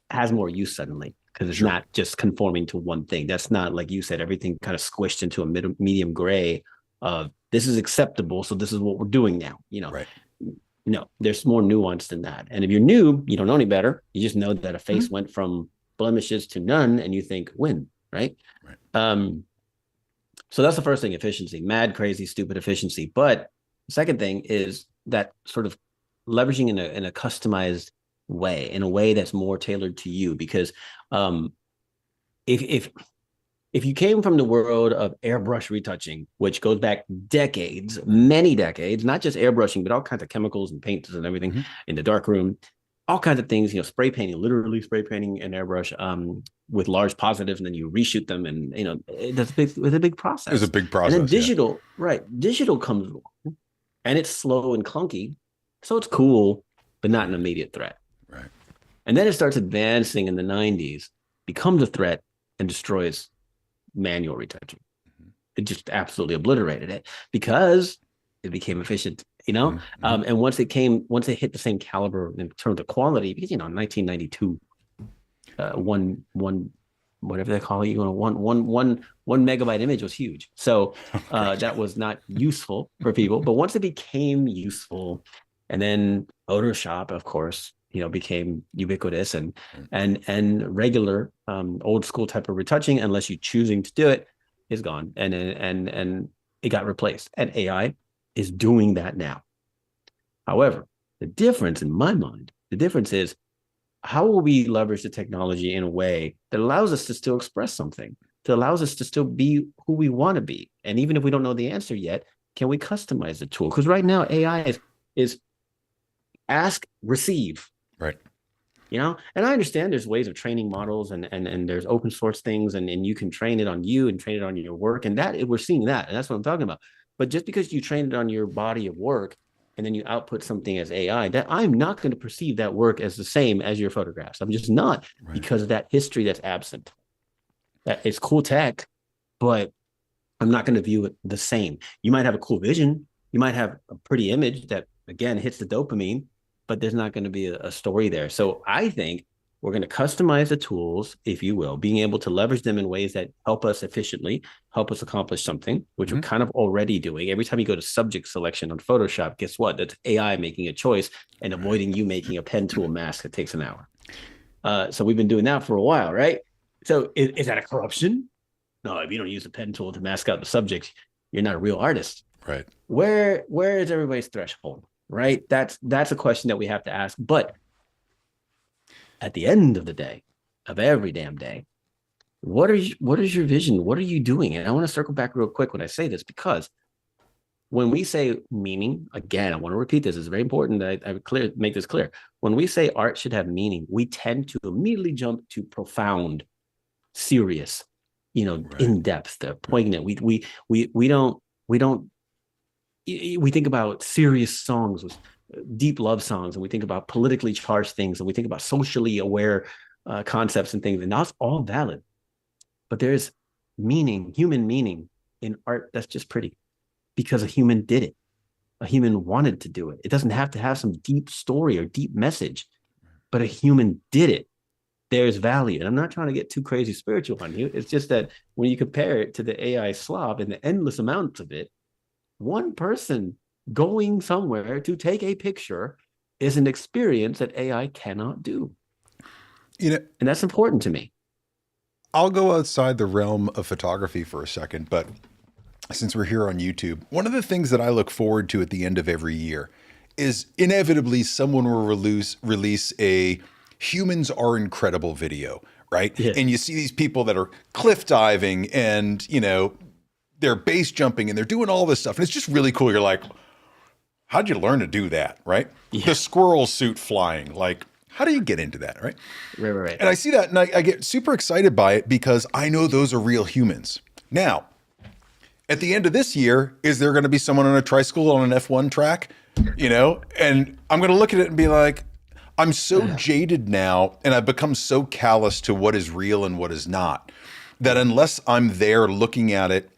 has more use suddenly. because it's Sure. not just conforming to one thing. That's not, like you said, everything kind of squished into a medium gray of this is acceptable, so this is what we're doing now. Right. No, there's more nuance than that. And if you're new, you don't know any better. You just know that a face Mhm. went from blemishes to none, and you think win, right? Right. So that's the first thing, efficiency, mad, crazy, stupid efficiency. But the second thing is that sort of leveraging in a customized way, in a way that's more tailored to you. Because um, if you came from the world of airbrush retouching, which goes back decades, many decades, not just airbrushing, but all kinds of chemicals and paints and everything Mhm. in the dark room, all kinds of things, spray painting, literally spray painting an airbrush with large positives, and then you reshoot them, and it's a big It was a process. big And then process. Yeah. digital, right? Digital comes along, and it's slow and clunky, so it's cool, but not an immediate threat. Right. And then it starts advancing in the '90s, becomes a threat, and destroys manual retouching. Mhm. It just absolutely obliterated it because it became efficient, Mhm. and once it hit the same caliber in terms of quality, because 1992, one whatever they call it, one megabyte image was huge. So Right. that was not useful for people. But once it became useful, and then Photoshop, of course, became ubiquitous and regular old school type of retouching, unless you're choosing to do it, is gone. And it got replaced. And AI is doing that now. However, the difference in my mind, the difference is, how will we leverage the technology in a way that allows us to still express something, that allows us to still be who we want to be? And even if we don't know the answer yet, can we customize the tool? Because right now AI is ask, receive, Right. and I understand there's ways of training models, and there's open source things, and you can train it on you and train it on your work, and that we're seeing that, and that's what I'm talking about. But just because you train it on your body of work and then you output something as AI, that I'm not going to perceive that work as the same as your photographs. I'm just not, Right. because of that history that's absent. That it's cool tech, but I'm not going to view it the same. You might have a cool vision. You might have a pretty image that, again, hits the dopamine, but there's not going to be a story there. So I think we're going to customize the tools, if you will, being able to leverage them in ways that help us efficiently, help us accomplish something, which we're Mhm. kind of already doing. Every time you go to subject selection on Photoshop, guess what? That's AI making a choice and Right. avoiding you making a pen tool mask that takes an hour. So we've been doing that for a while, right? So is that a corruption? No, if you don't use the pen tool to mask out the subject, you're not a real artist. Right. Where is everybody's threshold? Right? That's a question that we have to ask. But at the end of the day, of every damn day, what is your vision? What are you doing? And I want to circle back real quick when I say this, because when we say meaning, again, I want to repeat this. It's very important that I make this clear. When we say art should have meaning, we tend to immediately jump to profound, serious, Right. in depth, poignant. We don't we think about serious songs with deep love songs, and we think about politically charged things, and we think about socially aware concepts and things, and that's all valid. But there's meaning, human meaning, in art that's just pretty, because a human did it. A human wanted to do it. It doesn't have to have some deep story or deep message, but a human did it. There's value. And I'm not trying to get too crazy spiritual on you. It's just that when you compare it to the AI slop and the endless amounts of it, one person going somewhere to take a picture is an experience that AI cannot do. You know, And that's important to me. I'll go outside the realm of photography for a second, but since we're here on YouTube, one of the things that I look forward to at the end of every year is inevitably someone will release a humans are incredible video, right? Yeah. And you see these people that are cliff diving and, they're base jumping and they're doing all this stuff. And it's just really cool. You're like, how'd you learn to do that, right? The Yeah. squirrel suit flying, like, how do you get into that, right? Right, right, right. And I see that and I get super excited by it because I know those are real humans. Now, at the end of this year, is there going to be someone on a tricycle on an F1 track? And I'm going to look at it and be like, I'm so jaded now and I've become so callous to what is real and what is not, that unless I'm there looking at it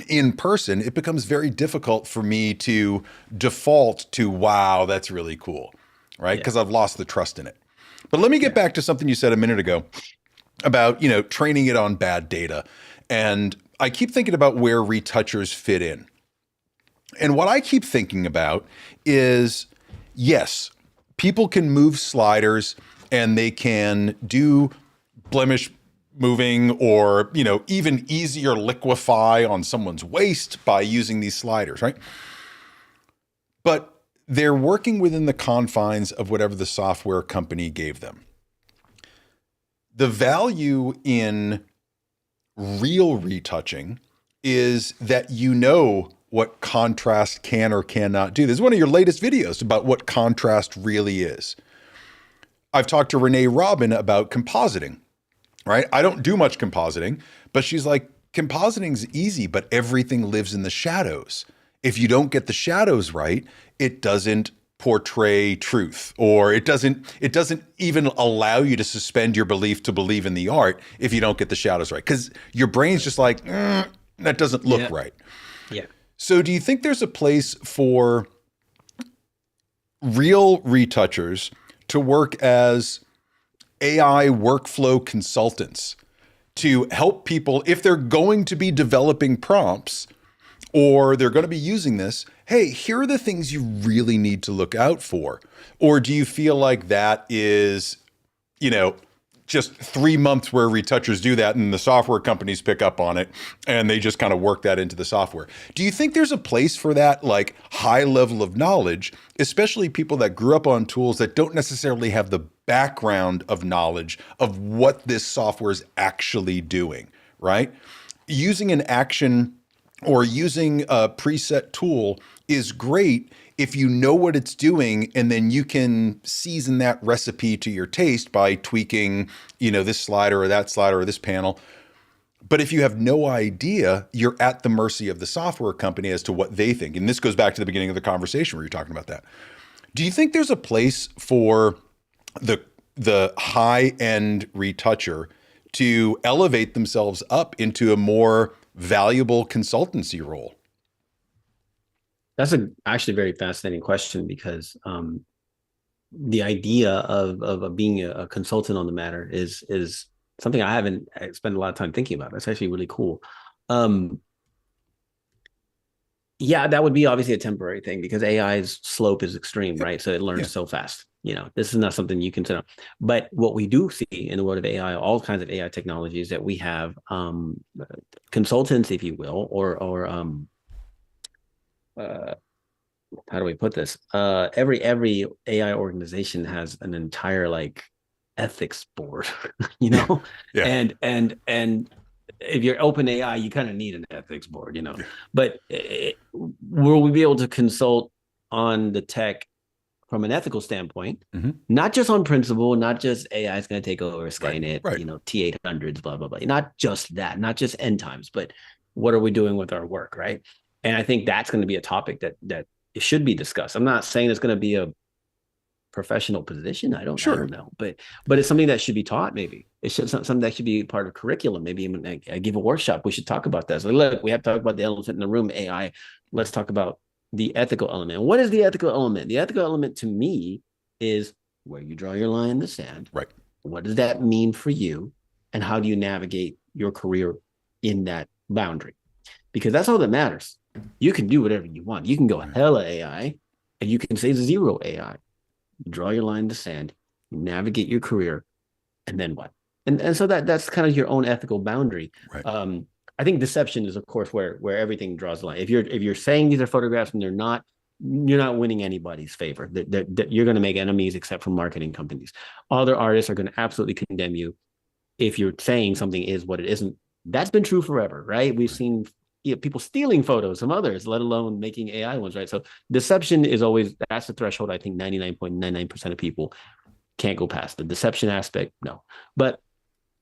in person, it becomes very difficult for me to default to, wow, that's really cool, right? Yeah. Because I've lost the trust in it. But let me get Yeah. back to something you said a minute ago. about, training it on bad data. And I keep thinking about where retouchers fit in. And what I keep thinking about is, yes, people can move sliders and they can do blemish moving or, even easier liquefy on someone's waist by using these sliders, right? But they're working within the confines of whatever the software company gave them. The value in real retouching is that what contrast can or cannot do. This is one of your latest videos about what contrast really is. I've talked to Renee Robin about compositing, right? I don't do much compositing, but she's like, compositing's easy, but everything lives in the shadows. If you don't get the shadows right, it doesn't portray truth, or it doesn't even allow you to suspend your belief to believe in the art if you don't get the shadows right. Because your brain's just like, that doesn't look right. Yeah. So do you think there's a place for real retouchers to work as AI workflow consultants to help people if they're going to be developing prompts or they're going to be using this? Hey, here are the things you really need to look out for. Or do you feel like that is, just 3 months where retouchers do that and the software companies pick up on it and they just kind of work that into the software? Do you think there's a place for that, like high level of knowledge, especially people that grew up on tools that don't necessarily have the background of knowledge of what this software is actually doing, right? Using an action or using a preset tool is great if you know what it's doing, and then you can season that recipe to your taste by tweaking, this slider or that slider or this panel. But if you have no idea, you're at the mercy of the software company as to what they think. And this goes back to the beginning of the conversation where you're talking about that. Do you think there's a place for the high-end retoucher to elevate themselves up into a more valuable consultancy role? That's actually very fascinating question, because the idea of being a consultant on the matter is something I haven't spent a lot of time thinking about. That's actually really cool. Yeah, that would be obviously a temporary thing because AI's slope is extreme, right? So it learns so fast. This is not something you can set up. But what we do see in the world of AI, all kinds of AI technologies, that we have consultants, if you will, or how do we put this? Every AI organization has an entire ethics board, Yeah. And if you're open AI, you kind of need an ethics board, Yeah. But will we be able to consult on the tech from an ethical standpoint, not just on principle, not just AI is going to take over Skynet, T800s, blah, blah, blah. Not just that, not just end times, but what are we doing with our work, right? And I think that's going to be a topic that it should be discussed. I'm not saying it's going to be a professional position. I don't know, but it's something that should be taught. Maybe it's something that should be part of curriculum. Maybe even I give a workshop. We should talk about that. So look, we have to talk about the elephant in the room, AI. Let's talk about the ethical element. What is the ethical element? The ethical element to me is where you draw your line in the sand. Right. What does that mean for you? And how do you navigate your career in that boundary? Because that's all that matters. You can do whatever you want. You can go hella AI and you can say zero AI. You draw your line in the sand, you navigate your career, and then what? And so that's kind of your own ethical boundary. Right. I think deception is, of course, where everything draws the line. If you're saying these are photographs and they're not, you're not winning anybody's favor. You're going to make enemies, except for marketing companies. Other artists are going to absolutely condemn you if you're saying something is what it isn't. That's been true forever, right? We've seen people stealing photos from others, let alone making AI ones, right? So deception is always, that's the threshold. I think 99.99% of people can't go past the deception aspect. No, but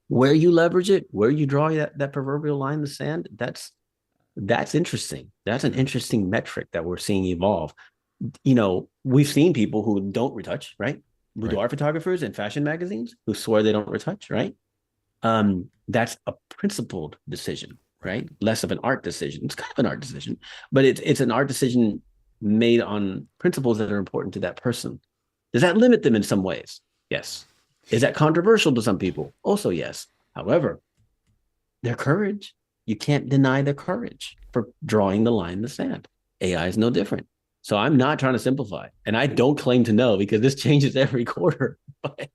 where you leverage it, where you draw that proverbial line in the sand, that's interesting. That's an interesting metric that we're seeing evolve. We've seen people who don't retouch, right? Boudoir photographers in fashion magazines who swear they don't retouch, right? That's a principled decision, right? Less of an art decision. It's kind of an art decision, but it's an art decision made on principles that are important to that person. Does that limit them in some ways? Yes. Is that controversial to some people? Also, yes. However, their courage, you can't deny their courage for drawing the line in the sand. AI is no different. So I'm not trying to simplify, and I don't claim to know because this changes every quarter. But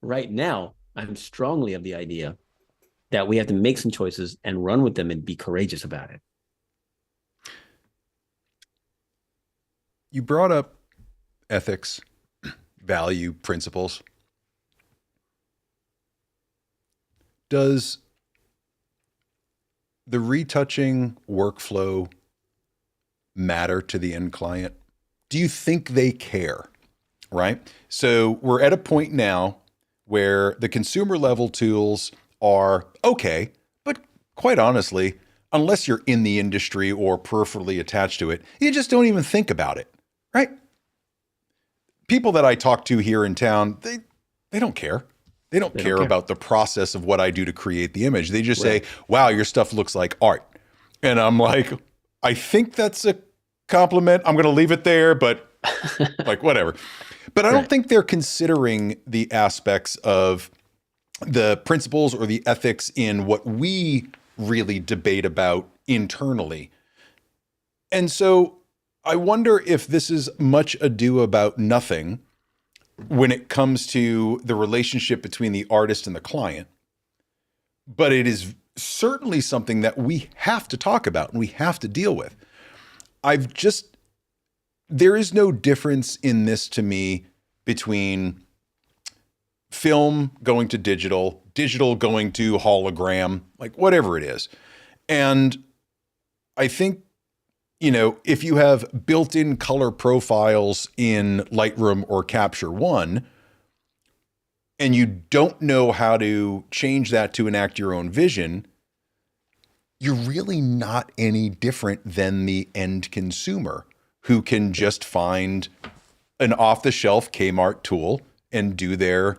right now, I'm strongly of the idea that we have to make some choices and run with them and be courageous about it. You brought up ethics, value, principles. Does the retouching workflow matter to the end client? Do you think they care? Right? So we're at a point now where the consumer level tools are okay, but quite honestly, unless you're in the industry or peripherally attached to it, you just don't even think about it, right? People that I talk to here in town, they don't care. They don't care about the process of what I do to create the image. They just say, wow, your stuff looks like art. And I'm like, I think that's a compliment. I'm going to leave it there, but like whatever. But I don't think they're considering the aspects of the principles or the ethics in what we really debate about internally. And so I wonder if this is much ado about nothing when it comes to the relationship between the artist and the client. But it is certainly something that we have to talk about and we have to deal with. There is no difference in this to me between film going to digital, digital going to hologram, like whatever it is. And I think, if you have built-in color profiles in Lightroom or Capture One, and you don't know how to change that to enact your own vision, you're really not any different than the end consumer who can just find an off-the-shelf Kmart tool and do their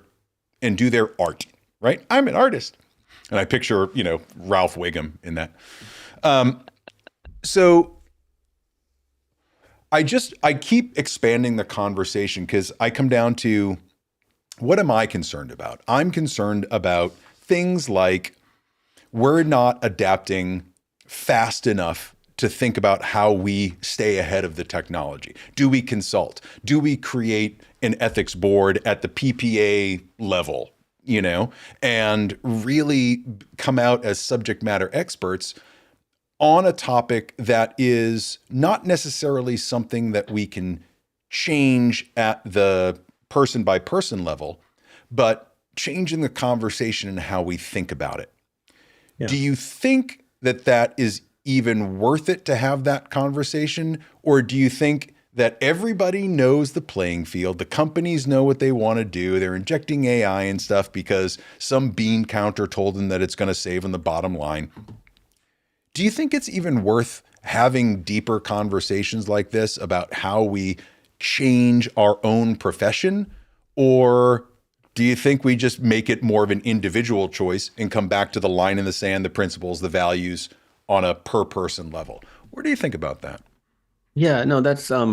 art, right? I'm an artist. And I picture, Ralph Wiggum in that. So I keep expanding the conversation because I come down to, what am I concerned about? I'm concerned about things like we're not adapting fast enough to think about how we stay ahead of the technology. Do we consult? Do we create an ethics board at the PPA level, and really come out as subject matter experts on a topic that is not necessarily something that we can change at the person by person level, but changing the conversation and how we think about it. Yeah. Do you think that is even worth it to have that conversation? Or do you think that everybody knows the playing field, the companies know what they want to do, they're injecting AI and stuff because some bean counter told them that it's going to save on the bottom line? Do you think it's even worth having deeper conversations like this about how we change our own profession? Or do you think we just make it more of an individual choice and come back to the line in the sand, the principles, the values on a per person level? What do you think about that? Yeah, no, that's let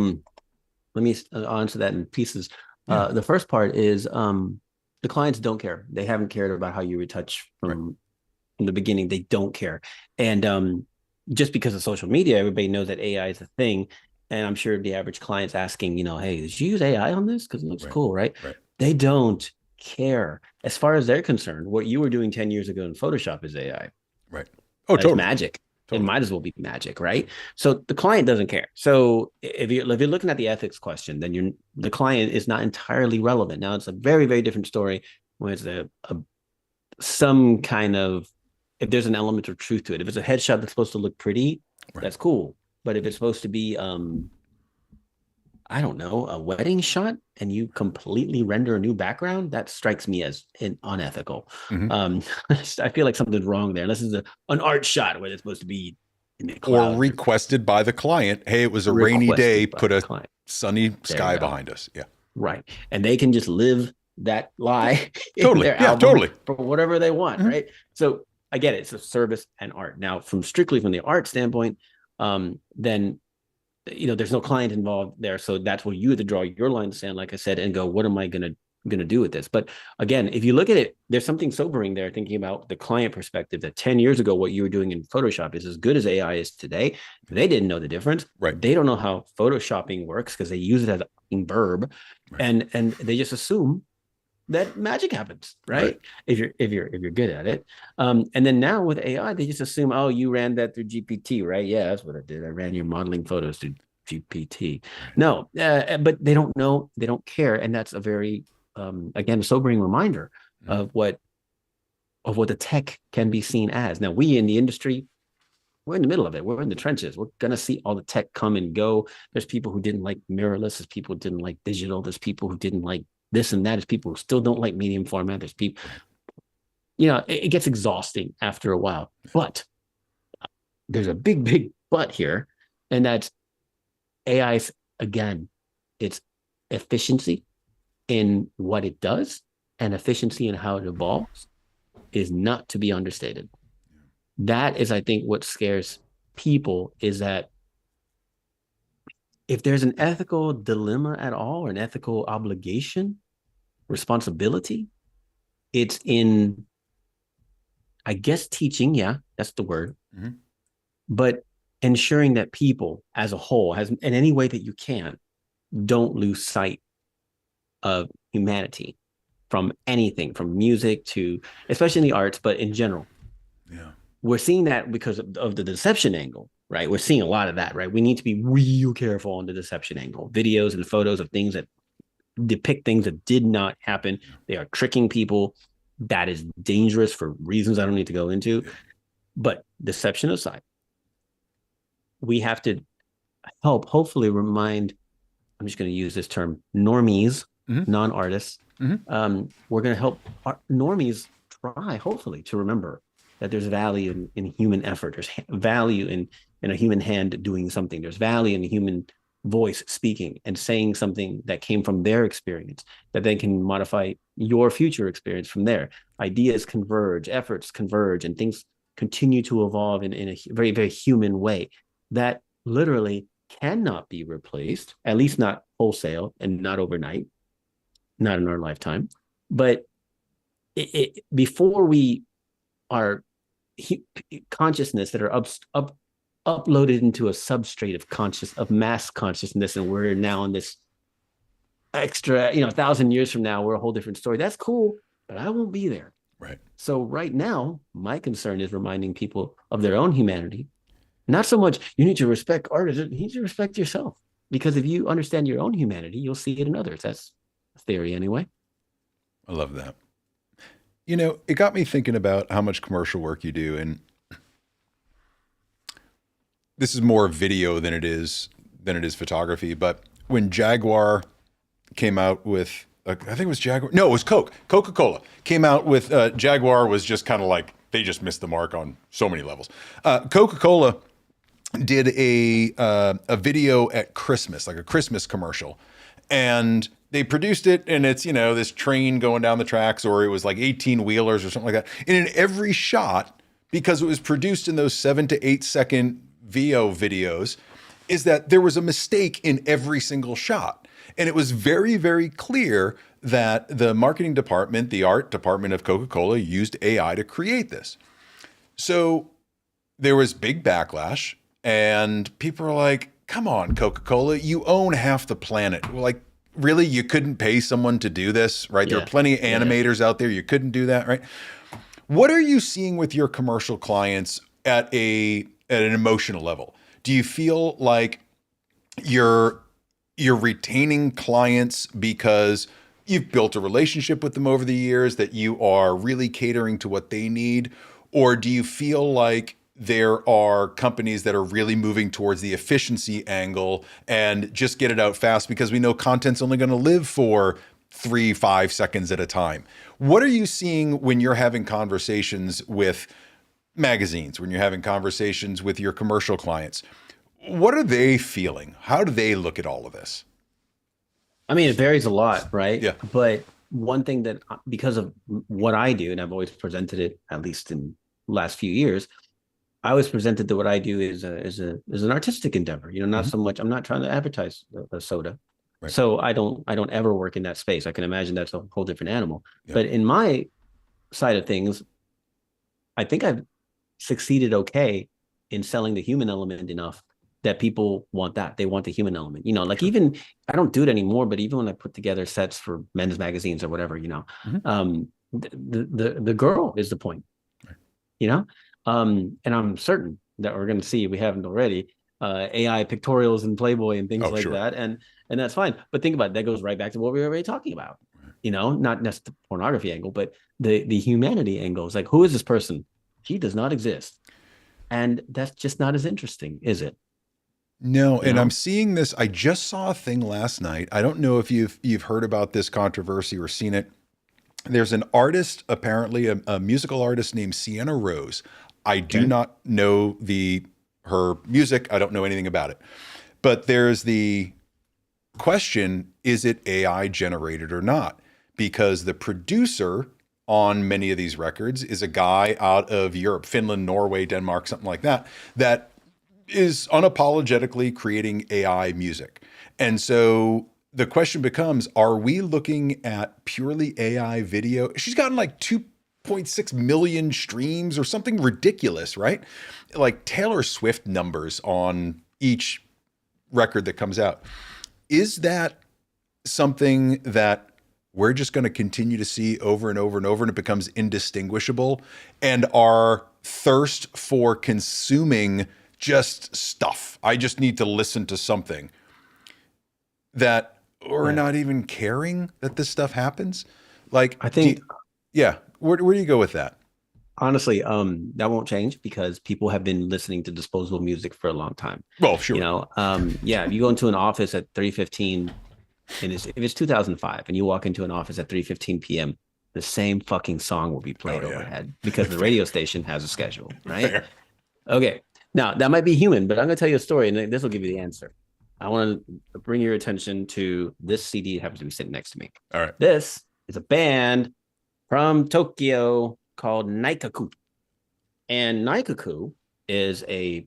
me answer that in pieces. Yeah. The first part is the clients don't care. They haven't cared about how you retouch from the beginning. They don't care. And just because of social media, everybody knows that AI is a thing. And I'm sure the average client's asking, hey, did you use AI on this? Because it looks cool, right? They don't care. As far as they're concerned, what you were doing 10 years ago in Photoshop is AI. Right. Oh, totally. Magic. Totally. It might as well be magic, right? So the client doesn't care. So if you're looking at the ethics question, then the client is not entirely relevant. Now, it's a very, very different story when it's some kind of, if there's an element of truth to it. If it's a headshot that's supposed to look pretty, that's cool. But if it's supposed to be, I don't know, a wedding shot and you completely render a new background, that strikes me as unethical. Mm-hmm. I feel like something's wrong there. Unless it's an art shot where it's supposed to be in the cloud. Or requested by the client. Hey, it was a rainy day, put a sunny sky behind us. Yeah. Right. And they can just live that lie totally. in their album for whatever they want, right? So I get it. It's a service and art. Now, strictly from the art standpoint, then there's no client involved there. So that's where you have to draw your line in the sand, like I said, and go, what am I going to going to do with this. But again, if you look at it, there's something sobering there, thinking about the client perspective, that 10 years ago, what you were doing in Photoshop is as good as AI is today. They didn't know the difference. Right. They don't know how Photoshopping works because they use it as a verb. Right. And they just assume that magic happens, right? If you're good at it. And then now with AI, they just assume, oh, you ran that through GPT, right? Yeah, that's what I did. I ran your modeling photos through GPT. No, but they don't know, they don't care. And that's a very again, a sobering reminder of what the tech can be seen as. Now, we in the industry, we're in the middle of it. We're in the trenches. We're going to see all the tech come and go. There's people who didn't like mirrorless. There's people who didn't like digital. There's people who didn't like this and that. There's people who still don't like medium format. There's people, it gets exhausting after a while. But there's a big but here. And that's AI's, again, it's efficiency in what it does and efficiency in how it evolves is not to be understated. That is, I think, what scares people, is that if there's an ethical dilemma at all, or an ethical obligation, responsibility, it's in, I guess, teaching. Yeah, that's the word. But ensuring that people as a whole, in any way that you can, don't lose sight of humanity from anything, from music to, especially in the arts, but in general. Yeah. We're seeing that because of the deception angle, right? We're seeing a lot of that, right? We need to be real careful on the deception angle. Videos and photos of things that depict things that did not happen. They are tricking people. That is dangerous for reasons I don't need to go into. But deception aside, we have to hopefully remind, I'm just going to use this term, normies, non-artists. We're going to help normies try, hopefully, to remember that there's value in human effort. There's value in a human hand doing something. There's value in a human voice speaking and saying something that came from their experience, that they can modify your future experience from there. Ideas converge, efforts converge, and things continue to evolve in a very, very human way that literally cannot be replaced, at least not wholesale and not overnight, not in our lifetime. But before we are consciousness that are uploaded into a substrate of mass consciousness, and we're now in this extra, 1,000 years from now, we're a whole different story. That's cool, but I won't be there. Right. So right now, my concern is reminding people of their own humanity. Not so much you need to respect artists, you need to respect yourself. Because if you understand your own humanity, you'll see it in others. That's a theory anyway. I love that. It got me thinking about how much commercial work you do. And this is more video than it is photography. But when Jaguar came out with, I think it was Jaguar. No, it was Coca-Cola came out with, Jaguar was just kind of like, they just missed the mark on so many levels. Coca-Cola did a video at Christmas, like a Christmas commercial. And they produced it, and it's, this train going down the tracks, or it was like 18 wheelers or something like that. And in every shot, because it was produced in those 7 to 8 second VO videos, is that there was a mistake in every single shot. And it was very, very clear that the marketing department, the art department of Coca-Cola, used AI to create this. So there was big backlash, and people are like, come on, Coca-Cola, you own half the planet. Like, really, you couldn't pay someone to do this, right? There are plenty of animators out there. You couldn't do that, right? What are you seeing with your commercial clients at an emotional level? Do you feel like you're retaining clients because you've built a relationship with them over the years, that you are really catering to what they need? Or do you feel like there are companies that are really moving towards the efficiency angle and just get it out fast because we know content's only going to live for 3-5 seconds at a time? What are you seeing when you're having conversations with magazines, when you're having conversations with your commercial clients? What are they feeling? How do they look at all of this? I mean, it varies a lot, right? Yeah. But one thing that, because of what I do, and I've always presented it, at least in the last few years, I always presented that what I do is an artistic endeavor. Not so much, I'm not trying to advertise a soda. Right. So I don't ever work in that space. I can imagine that's a whole different animal. Yeah. But in my side of things, I think I've succeeded okay in selling the human element enough that people want that. They want the human element. You know, like Sure. even I don't do it anymore, but even when I put together sets for men's magazines or whatever, you know, Hmm. the girl is the point, Right. you know? And I'm certain that we're going to see, we haven't already, AI pictorials in Playboy and things Oh, like sure. that. And that's fine. But think about it, that goes right back to what we were already talking about. You know, not necessarily the pornography angle, but the humanity angle. It's like, who is this person? He does not exist. And that's just not as interesting, is it? No, You and I'm know? seeing this. I just saw a thing last night. I don't know if you've heard about this controversy or seen it. There's an artist, apparently a musical artist named Sienna Rose. I do Okay. not know the her music. I don't know anything about it. But there's the question, is it AI generated or not? Because the producer on many of these records is a guy out of Europe, Finland, Norway, Denmark, something like that, that is unapologetically creating AI music. And so the question becomes, are we looking at purely AI video? She's gotten like 2.6 million streams or something ridiculous, right? Like Taylor Swift numbers on each record that comes out. Is that something that we're just going to continue to see over and over and over and it becomes indistinguishable? And our thirst for consuming just stuff, I just need to listen to something, that we're Yeah. not even caring that this stuff happens? Like, I think yeah, where do you go with that? honestly, that won't change because people have been listening to disposable music for a long time. Well, You sure. know, yeah, if you go into an office at 3:15 and if it's 2005 and you walk into an office at 3:15 p.m., the same fucking song will be Oh, played yeah. overhead because the Fair. radio station has a schedule, right? Fair. Okay. Now, that might be human, but I'm going to tell you a story and this will give you the answer. I want to bring your attention to this CD that happens to be sitting next to me. All right. This is a band from Tokyo called Naikaku. And Naikaku is a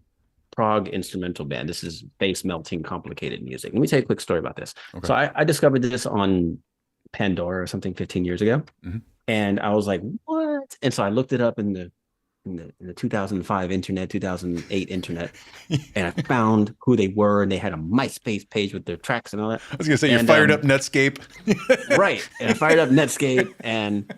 prog instrumental band. This is face melting, complicated music. Let me tell you a quick story about this. Okay. So I discovered this on Pandora or something 15 years ago. Mhm. And I was like, what? And so I looked it up in the 2005 internet, 2008 internet, and I found who they were. And they had a MySpace page with their tracks and all that. I was gonna say you And fired up Netscape. right. And I fired up Netscape and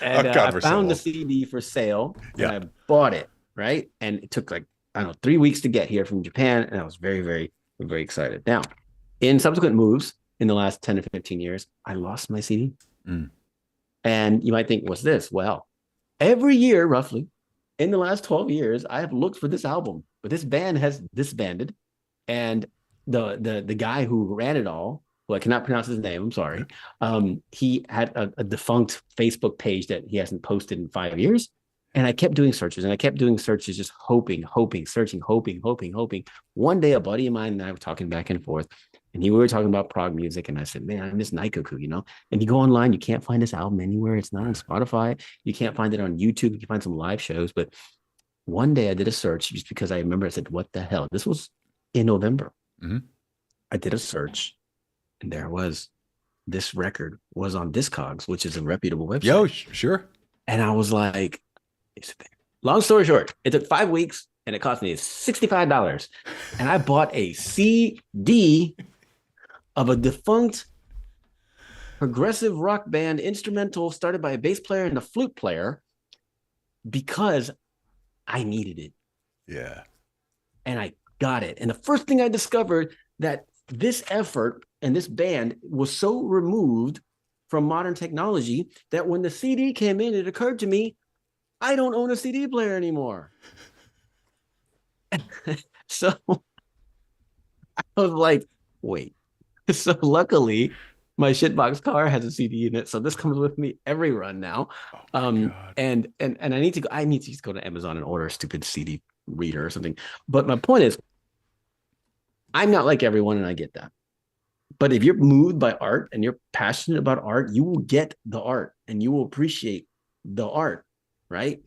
Oh I God, we're so found the old. CD for sale and Yeah. I bought it. Right. And it took like, I don't know, 3 weeks to get here from Japan. And I was very, very, very excited. Now, in subsequent moves in the last 10 to 15 years, I lost my CD. Mm. And you might think, what's this? Well, every year, roughly, in the last 12 years, I have looked for this album, but this band has disbanded. And the guy who ran it all, who I cannot pronounce his name, I'm sorry. He had a defunct Facebook page that he hasn't posted in 5 years. And I kept doing searches and I kept doing searches, just hoping, searching, hoping. One day, a buddy of mine and I were talking back and forth, and we were talking about prog music. And I said, man, I miss Naikoku, you know? And you go online, you can't find this album anywhere. It's not on Spotify. You can't find it on YouTube. You can find some live shows. But one day I did a search just because I remember I said, what the hell? This was in November. Mm-hmm. I did a search and there was this record was on Discogs, which is a reputable website. Yo, sure. And I was like, is it there? Long story short, it took 5 weeks and it cost me $65. And I bought a CD of a defunct progressive rock band instrumental started by a bass player and a flute player because I needed it. Yeah. And I got it. And the first thing I discovered that this effort and this band was so removed from modern technology that when the CD came in, it occurred to me, I don't own a CD player anymore. So I was like, wait. So luckily, my shitbox car has a CD in it, so this comes with me every run now. Oh my God. And I need to go. I need to just go to Amazon and order a stupid CD reader or something. But my point is, I'm not like everyone, and I get that. But if you're moved by art and you're passionate about art, you will get the art and you will appreciate the art, right?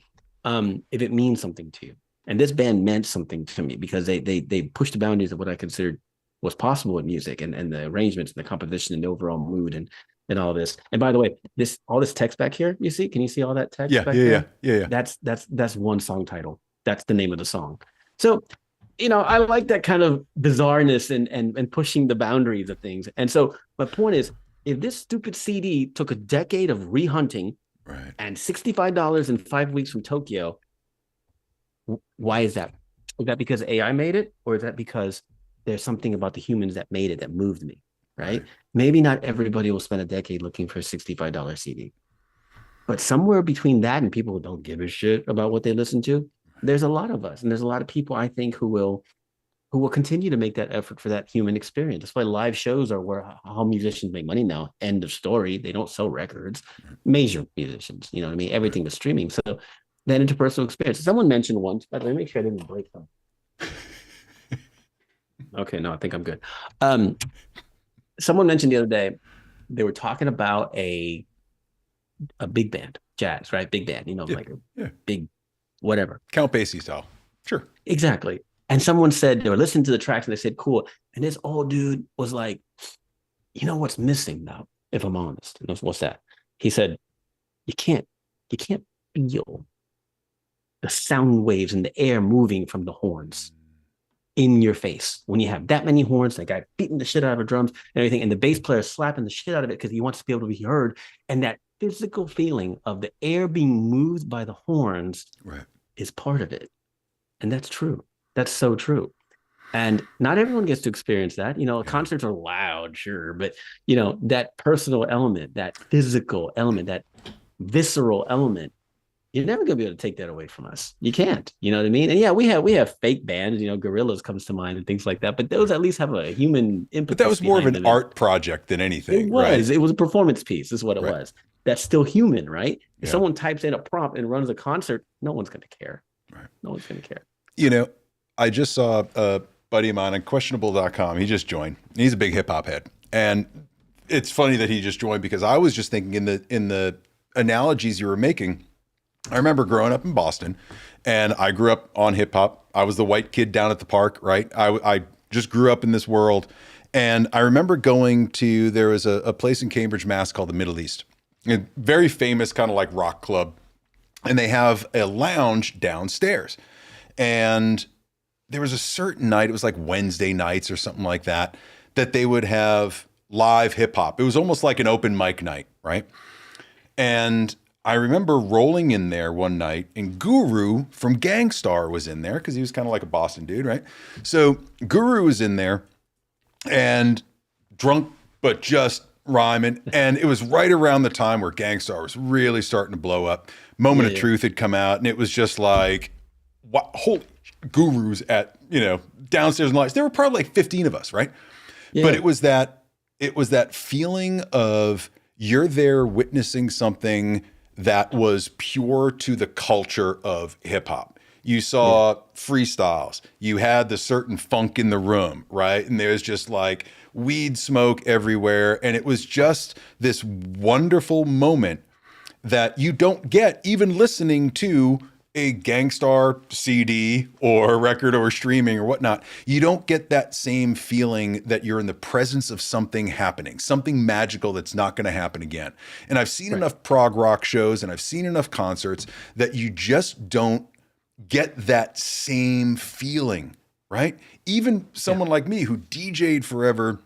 If it means something to you. And this band meant something to me because they pushed the boundaries of what I considered was possible with music and the arrangements and the composition and the overall mood and all this. And by the way, this all this text back here, can you see all that text Yeah, back yeah, yeah, there? yeah, yeah. That's one song title. That's the name of the song. So, I like that kind of bizarreness and pushing the boundaries of things. And so my point is, if this stupid CD took a decade of rehunting Right. and $65 in 5 weeks from Tokyo, why is that? Is that because AI made it, or is that because there's something about the humans that made it that moved me? Right? Maybe not everybody will spend a decade looking for a $65 CD, but somewhere between that and people who don't give a shit about what they listen to, there's a lot of us, and there's a lot of people I think who will continue to make that effort for that human experience. That's why live shows are where how musicians make money now. End of story. They don't sell records. Major musicians, you know what I mean? Everything is streaming. So that interpersonal experience. Someone mentioned once, but let me make sure I didn't break them. Okay, no, I think I'm good. Someone mentioned the other day, they were talking about a big band, jazz, right? Big band, like a big whatever. Count Basie style. Sure. Exactly. And someone said they were listening to the tracks and they said, cool. And this old dude was like, what's missing now, if I'm honest? And what's that? He said, you can't feel the sound waves in the air moving from the horns in your face. When you have that many horns, that guy beating the shit out of the drums and everything, and the bass player slapping the shit out of it because he wants to be able to be heard. And that physical feeling of the air being moved by the horns is part of it. And that's true. That's so true. And not everyone gets to experience that. Concerts are loud, sure, but that personal element, that physical element, that visceral element, you're never gonna be able to take that away from us. You can't. You know what I mean? And yeah, we have fake bands. Gorillaz comes to mind and things like that. But those at least have a human impetus. But that was more of an art project than anything. It was. Right? It was a performance piece. Is what it was. That's still human, right? If Yeah. someone types in a prompt and runs a concert, no one's gonna care. Right. No one's gonna care. I just saw a buddy of mine on questionable.com. He just joined. He's a big hip hop head. And it's funny that he just joined because I was just thinking in the analogies you were making. I remember growing up in Boston and I grew up on hip hop. I was the white kid down at the park, right? I just grew up in this world. And I remember there was a place in Cambridge, Mass called the Middle East. A very famous kind of like rock club. And they have a lounge downstairs. And there was a certain night, it was like Wednesday nights or something like that, that they would have live hip hop. It was almost like an open mic night, right? And I remember rolling in there one night and Guru from Gang Starr was in there because he was kind of like a Boston dude, right? So Guru was in there and drunk, but just rhyming. And it was right around the time where Gang Starr was really starting to blow up. Moment of Truth had come out and it was just like, what, holy Gurus at, downstairs in the lights. There were probably like 15 of us, right? Yeah. But it was that feeling of you're there witnessing something that was pure to the culture of hip hop. You saw freestyles. You had the certain funk in the room, right? And there's just like weed smoke everywhere. And it was just this wonderful moment that you don't get even listening to a Gang Starr CD or record or streaming or whatnot. You don't get that same feeling that you're in the presence of something happening, something magical that's not going to happen again. And I've seen enough prog rock shows and I've seen enough concerts that you just don't get that same feeling, right? Even someone like me who DJ'd forever,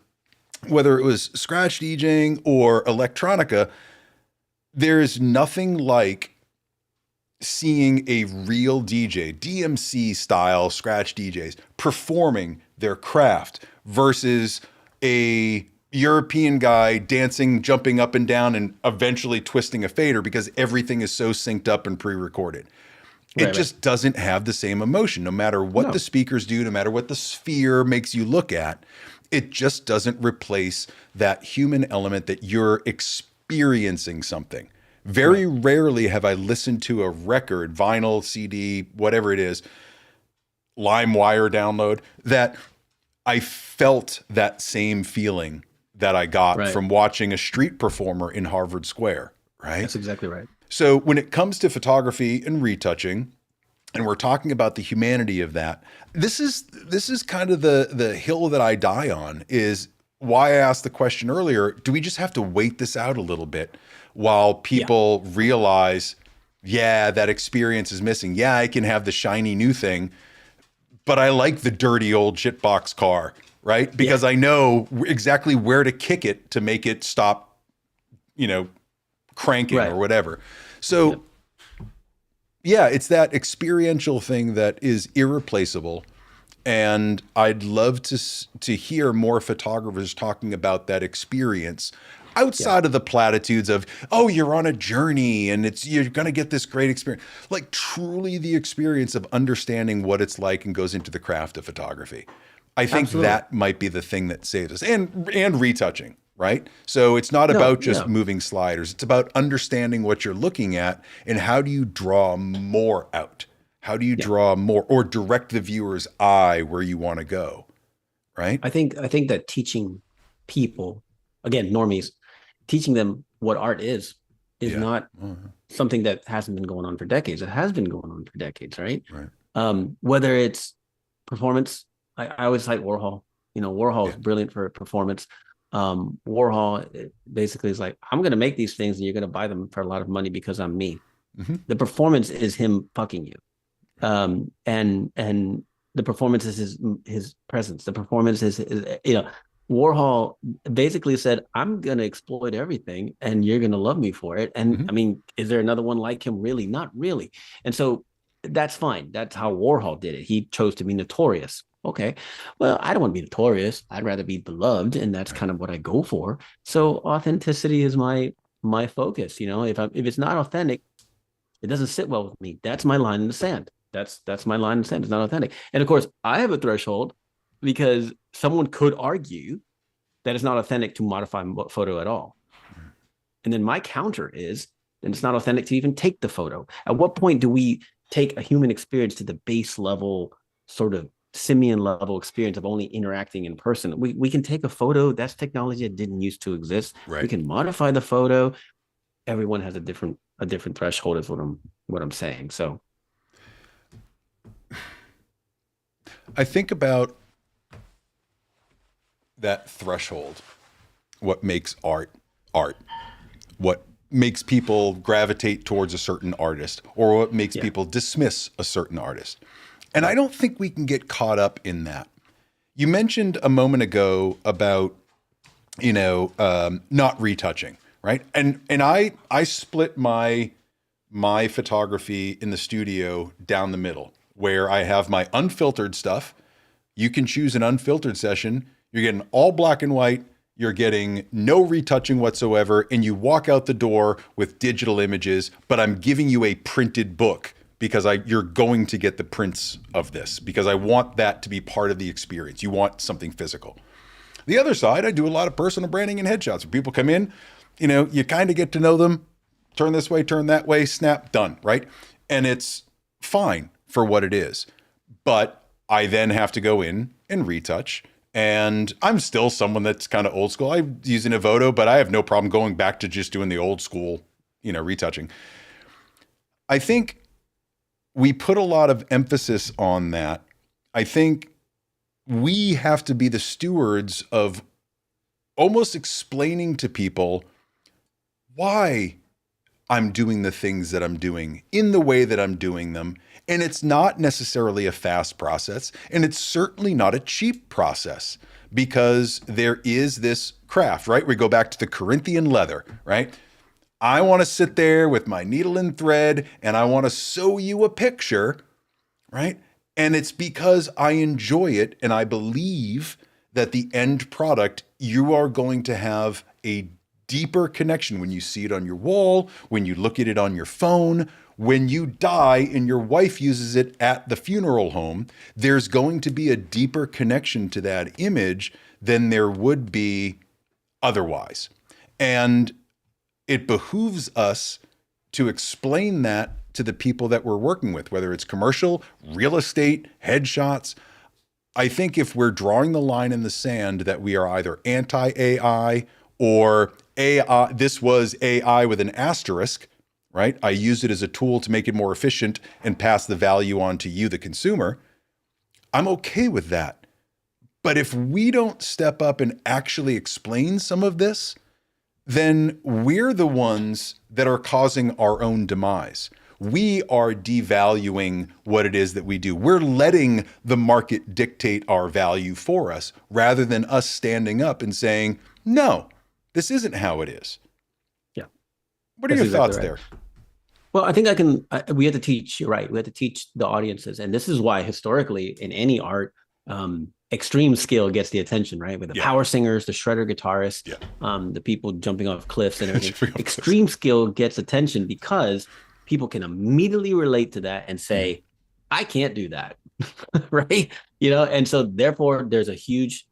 whether it was scratch DJing or electronica, there is nothing like seeing a real DJ, DMC style scratch DJs performing their craft versus a European guy dancing, jumping up and down and eventually twisting a fader because everything is so synced up and pre-recorded. It just doesn't have the same emotion, no matter what the speakers do, no matter what the sphere makes you look at. It just doesn't replace that human element that you're experiencing something. Very rarely have I listened to a record, vinyl, CD, whatever it is, LimeWire download, that I felt that same feeling that I got from watching a street performer in Harvard Square, right? That's exactly right. So when it comes to photography and retouching, and we're talking about the humanity of that. This is kind of the hill that I die on, is why I asked the question earlier, do we just have to wait this out a little bit while Yeah. people realize, yeah, that experience is missing. Yeah, I can have the shiny new thing, but I like the dirty old shitbox car, right? Yeah. Because I know exactly where to kick it to make it stop, you know, cranking Right. or whatever. Yep. So yeah, it's that experiential thing that is irreplaceable. And I'd love to hear more photographers talking about that experience Yeah. outside of the platitudes of, oh, you're on a journey and you're going to get this great experience. Like truly the experience of understanding what it's like and goes into the craft of photography. I think Absolutely. that might be the thing that saves us, and retouching, right? So it's not No. about just Yeah. moving sliders. It's about understanding what you're looking at and how do you draw more out? How do you Yeah. draw more or direct the viewer's eye where you want to go, right? I think that teaching people, again, normies, teaching them what art is Yeah. not Uh-huh. something that hasn't been going on for decades. It has been going on for decades, right? Right. Whether it's performance, I always cite Warhol. Warhol Yeah. is brilliant for performance. Warhol basically is like, I'm going to make these things and you're going to buy them for a lot of money because I'm me. Hmm. The performance is him fucking you. And the performance is his presence. The performance is Warhol basically said, I'm gonna exploit everything and you're gonna love me for it. And Hmm. I mean, is there another one like him? Really? Not really. And so that's fine. That's how Warhol did it. He chose to be notorious. Okay. Well, I don't want to be notorious. I'd rather be beloved, and that's Right. kind of what I go for. So authenticity is my focus. If it's not authentic, it doesn't sit well with me. That's my line in the sand. That's my line in the sand. It's not authentic. And of course, I have a threshold because someone could argue that it's not authentic to modify a photo at all. And then my counter is, then it's not authentic to even take the photo. At what point do we take a human experience to the base level, sort of simian level experience of only interacting in person? We can take a photo. That's technology that didn't used to exist. We Right. can modify the photo. Everyone has a different threshold is what I'm saying. So I think about that threshold, what makes art art, what makes people gravitate towards a certain artist, or what makes yeah, people dismiss a certain artist. And I right. don't think we can get caught up in that. You mentioned a moment ago about, not retouching, right? And I split my photography in the studio down the middle, where I have my unfiltered stuff. You can choose an unfiltered session. You're getting all black and white. You're getting no retouching whatsoever. And you walk out the door with digital images, but I'm giving you a printed book because you're going to get the prints of this because I want that to be part of the experience. You want something physical. The other side, I do a lot of personal branding and headshots. When people come in, you kind of get to know them, turn this way, turn that way, snap, done, right? And it's fine for what it is. But I then have to go in and retouch. And I'm still someone that's kind of old school. I use an Evoto, but I have no problem going back to just doing the old school, retouching. I think we put a lot of emphasis on that. I think we have to be the stewards of almost explaining to people why I'm doing the things that I'm doing in the way that I'm doing them. And it's not necessarily a fast process. And it's certainly not a cheap process because there is this craft, right? We go back to the Corinthian leather, right? I want to sit there with my needle and thread and I want to sew you a picture, right? And it's because I enjoy it and I believe that the end product, you are going to have a deeper connection when you see it on your wall, when you look at it on your phone, when you die and your wife uses it at the funeral home. There's going to be a deeper connection to that image than there would be otherwise. And it behooves us to explain that to the people that we're working with, whether it's commercial, real estate, headshots. I think if we're drawing the line in the sand that we are either anti-AI or AI, this was AI with an asterisk, right? I use it as a tool to make it more efficient and pass the value on to you, the consumer. I'm okay with that. But if we don't step up and actually explain some of this, then we're the ones that are causing our own demise. We are devaluing what it is that we do. We're letting the market dictate our value for us rather than us standing up and saying, no, this isn't how it is. Yeah. What are your thoughts there? Well, I think we have to teach, you're right. We have to teach the audiences. And this is why historically in any art, extreme skill gets the attention, right? With the power singers, the shredder guitarists, the people jumping off cliffs and everything. Extreme skill gets attention because people can immediately relate to that and say, I can't do that, right? And so therefore there's a huge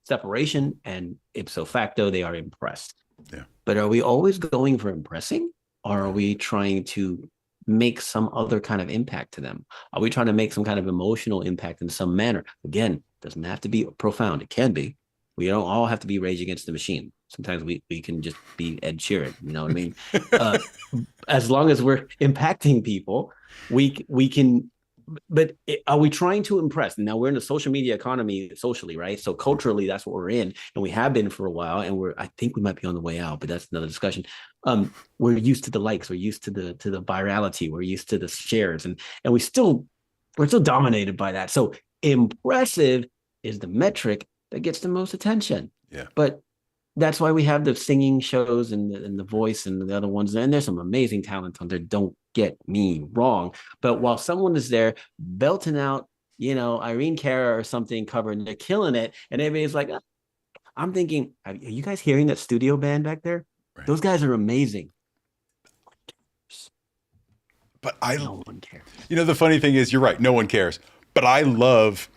separation, and ipso facto, they are impressed. Yeah. But are we always going for impressing, or are we trying to make some other kind of impact to them? Are we trying to make some kind of emotional impact in some manner? Again, doesn't have to be profound. It can be. We don't all have to be Rage Against the Machine. Sometimes we can just be Ed Sheeran. You know what I mean? As long as we're impacting people, we can. But are we trying to impress? Now we're in a social media economy socially, right? So culturally, that's what we're in, and we have been for a while. And I think we might be on the way out, but that's another discussion. We're used to the likes, we're used to the virality, we're used to the shares, and we're still dominated by that. So impressive is the metric that gets the most attention. Yeah. But that's why we have the singing shows and the voice and the other ones. And there's some amazing talent on there. Don't get me wrong. But while someone is there belting out, Irene Cara or something covered, and they're killing it, and everybody's like, I'm thinking, are you guys hearing that studio band back there? Right. Those guys are amazing. But no one cares. The funny thing is, you're right. No one cares. But I love,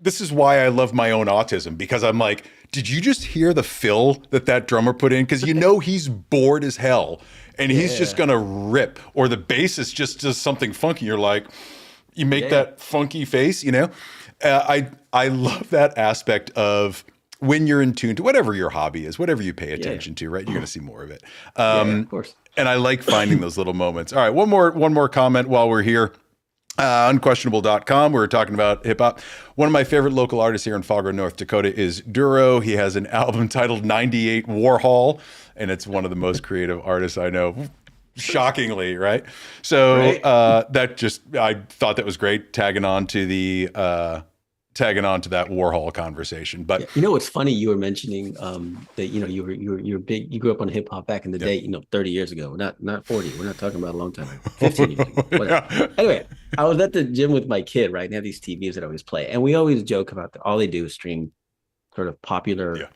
this is why I love my own autism, because I'm like, did you just hear the fill that drummer put in? Because he's bored as hell, and he's just gonna rip. Or the bassist just does something funky. You're like, you make that funky face. I love that aspect of when you're in tune to whatever your hobby is, whatever you pay attention to. Right, you're gonna see more of it. Of course. And I like finding those little moments. All right, one more comment while we're here. Unquestionable.com. We were talking about hip hop. One of my favorite local artists here in Fargo, North Dakota is Duro. He has an album titled 98 Warhol, and it's one of the most creative artists I know. Shockingly, right? So I thought that was great, tagging on to that Warhol conversation. But it's funny, you were mentioning that you're big, you grew up on hip hop back in the day, 30 years ago, not 40. We're not talking about a long time, 15 years ago, whatever. Anyway, I was at the gym with my kid, right? And they have these TVs that always play, and we always joke about all they do is stream sort of popular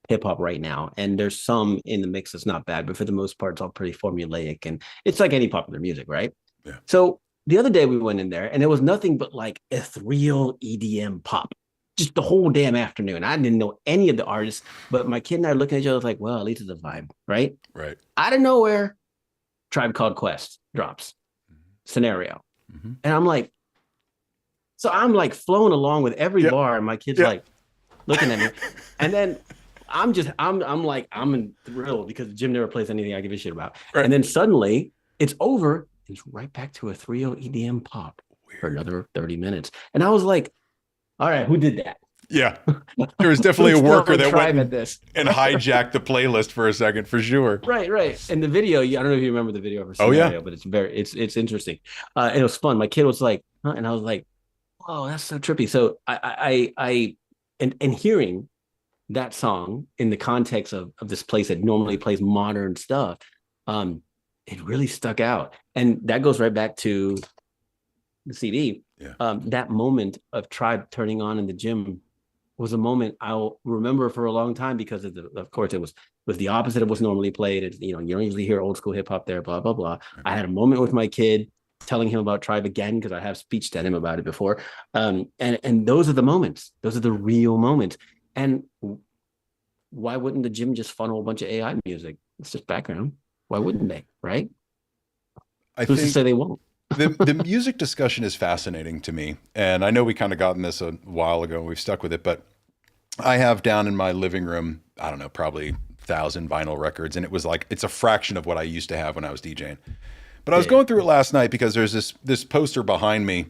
hip hop right now. And there's some in the mix that's not bad, but for the most part, it's all pretty formulaic, and it's like any popular music, right? Yeah. So the other day we went in there and it was nothing but like ethereal EDM pop, just the whole damn afternoon. I didn't know any of the artists, but my kid and I are looking at each other like, well, at least it's a vibe, right? Right. Out of nowhere, Tribe Called Quest drops, Scenario. Mm-hmm. And I'm like flowing along with every bar, and my kid's like looking at me. And then I'm thrilled because the gym never plays anything I give a shit about. Right. And then suddenly it's over. It's right back to a 3.0 EDM pop for another 30 minutes. And I was like, all right, who did that? Yeah. There was definitely a worker that went and hijacked the playlist for a second, for sure. Right. And the video, I don't know if you remember the video for Scenario, but it's interesting. And it was fun. My kid was like, huh? And I was like, oh, that's so trippy. So and hearing that song in the context of this place that normally plays modern stuff, it really stuck out. And that goes right back to the CD. Yeah. That moment of Tribe turning on in the gym was a moment I'll remember for a long time, because of course it was the opposite of what's normally played. It's, you don't usually hear old school hip hop there, blah, blah, blah. Okay. I had a moment with my kid telling him about Tribe again, because I have speeched at him about it before. And those are the moments. Those are the real moments. And why wouldn't the gym just funnel a bunch of AI music? It's just background. Why wouldn't they, right? Who's to say they won't? the music discussion is fascinating to me. And I know we kind of got in this a while ago, and we've stuck with it, but I have down in my living room, I don't know, probably 2,000 vinyl records. And it was like, it's a fraction of what I used to have when I was DJing. But I was going through it last night because there's this poster behind me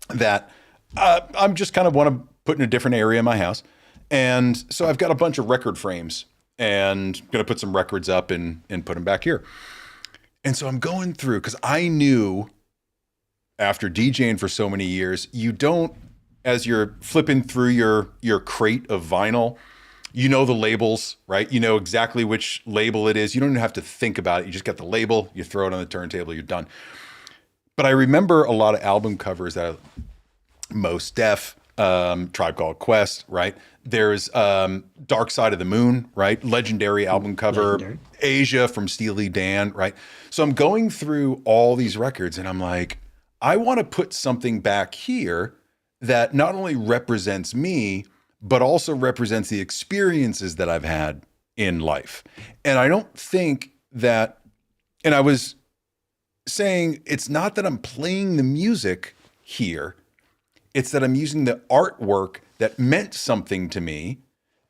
that I'm just kind of want to put in a different area in my house. And so I've got a bunch of record frames and going to put some records up and put them back here. And so I'm going through, because I knew after DJing for so many years, you don't, as you're flipping through your crate of vinyl, you know the labels, right? You know exactly which label it is. You don't even have to think about it. You just get the label, you throw it on the turntable, you're done. But I remember a lot of album covers that Mos Def, Tribe Called Quest, right? There's Dark Side of the Moon, right? Legendary album cover. Legendary. Asia from Steely Dan, right? So I'm going through all these records and I'm like, I want to put something back here that not only represents me, but also represents the experiences that I've had in life. And I don't think that, and I was saying, it's not that I'm playing the music here, it's that I'm using the artwork that meant something to me.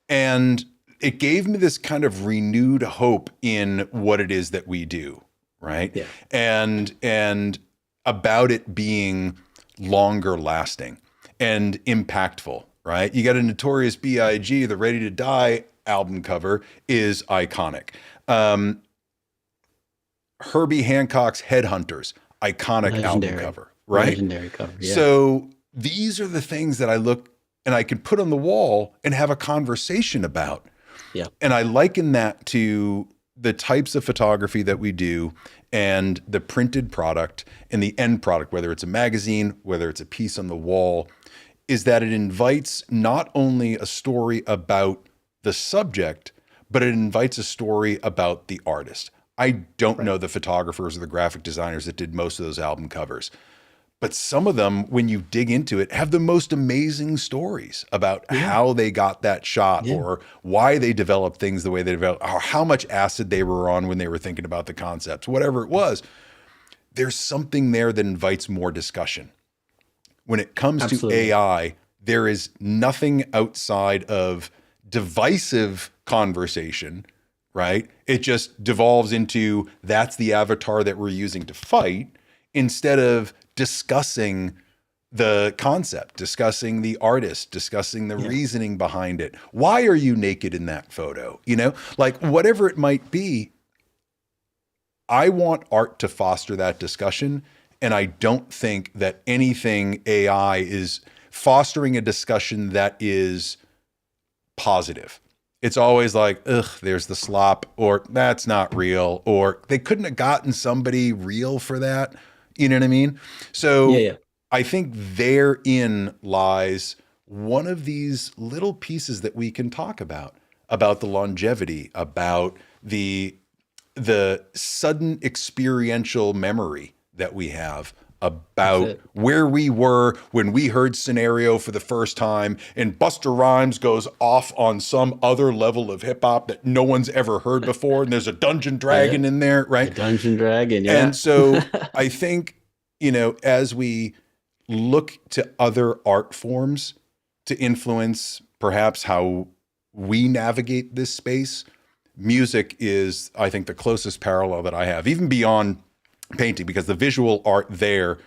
And it gave me this kind of renewed hope in what it is that we do, right? Yeah. And about it being longer lasting and impactful, right? You got a Notorious B.I.G., the Ready to Die album cover is iconic. Herbie Hancock's Headhunters, iconic album cover, right? Legendary cover, yeah. So these are the things that I look and I can put on the wall and have a conversation about. Yeah. And I liken that to the types of photography that we do and the printed product and the end product, whether it's a magazine, whether it's a piece on the wall, is that it invites not only a story about the subject, but it invites a story about the artist. I don't know the photographers or the graphic designers that did most of those album covers, but some of them, when you dig into it, have the most amazing stories about how they got that shot or why they developed things the way they developed, or how much acid they were on when they were thinking about the concepts, whatever it was. There's something there that invites more discussion. When it comes to AI, there is nothing outside of divisive conversation, right? It just devolves into that's the avatar that we're using to fight instead of discussing the concept, discussing the artist, discussing the reasoning behind it. Why are you naked in that photo? You know, like whatever it might be, I want art to foster that discussion. And I don't think that anything AI is fostering a discussion that is positive. It's always like, ugh, there's the slop, or that's not real, or they couldn't have gotten somebody real for that. You know what I mean? So I think therein lies one of these little pieces that we can talk about the longevity, about the sudden experiential memory that we have about where we were when we heard Scenario for the first time and Busta Rhymes goes off on some other level of hip hop that no one's ever heard before. And there's a Dungeon Dragon in there, right? A Dungeon Dragon, And so I think, you know, as we look to other art forms to influence perhaps how we navigate this space, music is, I think, the closest parallel that I have, even beyond painting, because the visual art there,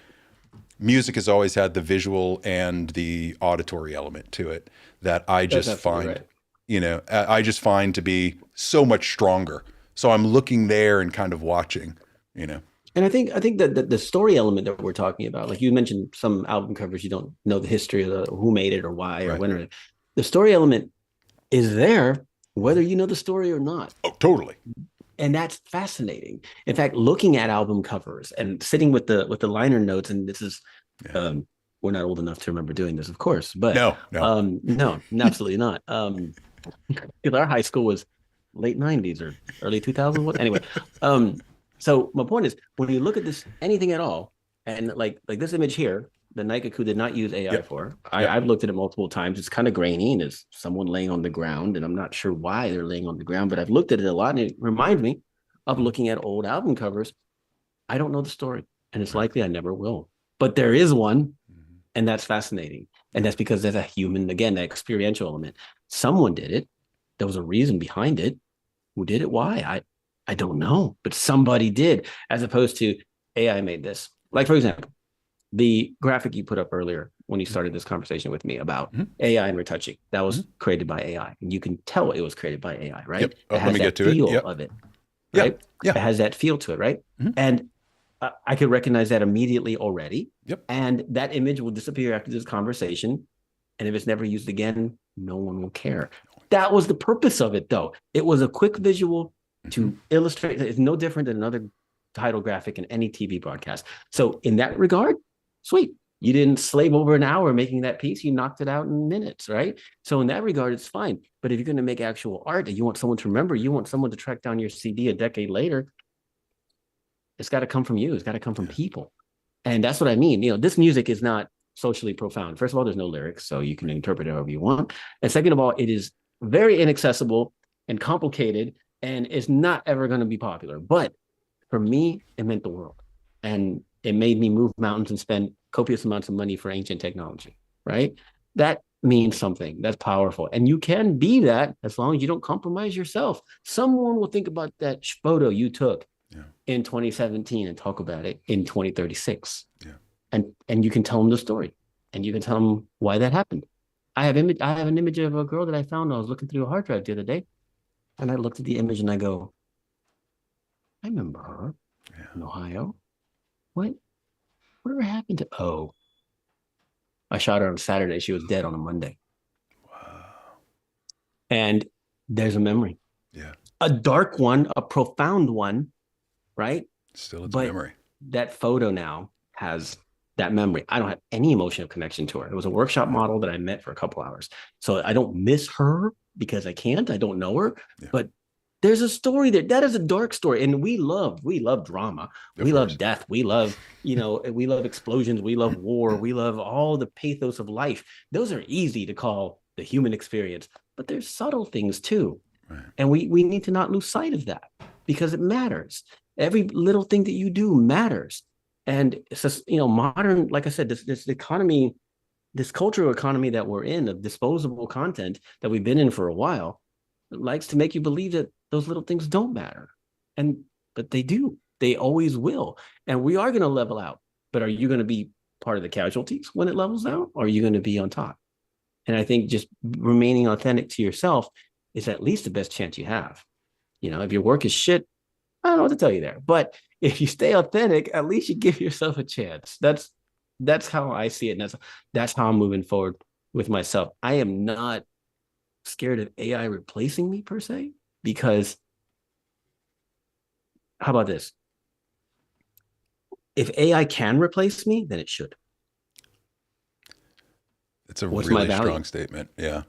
music has always had the visual and the auditory element to it that I just find, you know, I just find to be so much stronger. So I'm looking there and kind of watching, you know. And I think that the story element that we're talking about, like you mentioned some album covers, you don't know the history of who made it or why or when. The story element is there whether you know the story or not. Oh, totally. And that's fascinating. In fact, looking at album covers and sitting with the liner notes, and this is we're not old enough to remember doing this, of course, but no, absolutely not. Because our high school was late 90s or early 2000s. Anyway, so my point is, when you look at this, anything at all, and like this image here, the Nikaku did not use AI for. I've looked at it multiple times. It's kind of grainy and it's someone laying on the ground, and I'm not sure why they're laying on the ground, but I've looked at it a lot, and it reminds me of looking at old album covers. I don't know the story, and it's likely I never will. But there is one, and that's fascinating. And that's because there's a human, again, that experiential element. Someone did it. There was a reason behind it. Who did it? Why? I don't know, but somebody did, as opposed to AI made this. Like, for example, the graphic you put up earlier when you started this conversation with me about AI and retouching, that was created by AI. And you can tell it was created by AI, right? Yep. Oh, it has let me get that to it. feel Yep. of it, Yeah. right? Yeah. It has that feel to it, right? And I could recognize that immediately already. Yep. And that image will disappear after this conversation. And if it's never used again, no one will care. That was the purpose of it, though. It was a quick visual to illustrate. It's no different than another title graphic in any TV broadcast. So in that regard, sweet. You didn't slave over an hour making that piece. You knocked it out in minutes, right? So in that regard, it's fine. But if you're going to make actual art and you want someone to remember, you want someone to track down your CD a decade later, it's got to come from you. It's got to come from people. And that's what I mean. This music is not socially profound. First of all, there's no lyrics, so you can interpret it however you want. And second of all, it is very inaccessible and complicated, and it's not ever going to be popular. But for me, it meant the world. And it made me move mountains and spend copious amounts of money for ancient technology, right? That means something. That's powerful. And you can be that as long as you don't compromise yourself. Someone will think about that photo you took in 2017 and talk about it in 2036. Yeah. And you can tell them the story, and you can tell them why that happened. I have an image of a girl that I found. I was looking through a hard drive the other day, and I looked at the image and I go, I remember her in Ohio. Whatever happened to, I shot her on Saturday. She was dead on a Monday. Wow. And there's a memory. Yeah. A dark one, a profound one, right? Still it's a memory. That photo now has that memory. I don't have any emotional connection to her. It was a workshop model that I met for a couple hours. So I don't miss her because I can't. I don't know her. Yeah. But there's a story there. That is a dark story. And we love drama. We love death. We love, we love explosions. We love war. We love all the pathos of life. Those are easy to call the human experience. But there's subtle things too. Right. And we need to not lose sight of that because it matters. Every little thing that you do matters. And it's just, modern, like I said, this economy, this cultural economy that we're in of disposable content that we've been in for a while likes to make you believe that those little things don't matter. But they do. They always will. And we are going to level out. But are you going to be part of the casualties when it levels out? Or are you going to be on top? And I think just remaining authentic to yourself is at least the best chance you have. If your work is shit, I don't know what to tell you there. But if you stay authentic, at least you give yourself a chance. That's how I see it. And that's how I'm moving forward with myself. I am not scared of AI replacing me per se, because how about this? If AI can replace me, then it should. It's a really strong statement. Yeah.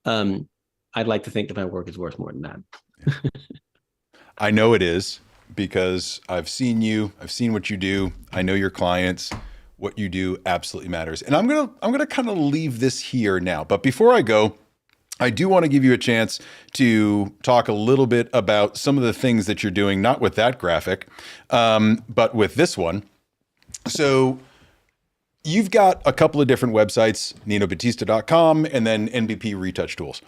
I'd like to think that my work is worth more than that. Yeah. I know it is, because I've seen you, I've seen what you do. I know your clients. What you do absolutely matters. And I'm gonna kind of leave this here now. But before I go, I do want to give you a chance to talk a little bit about some of the things that you're doing, not with that graphic, but with this one. So you've got a couple of different websites, ninobatista.com and then NBP Retouch Tools.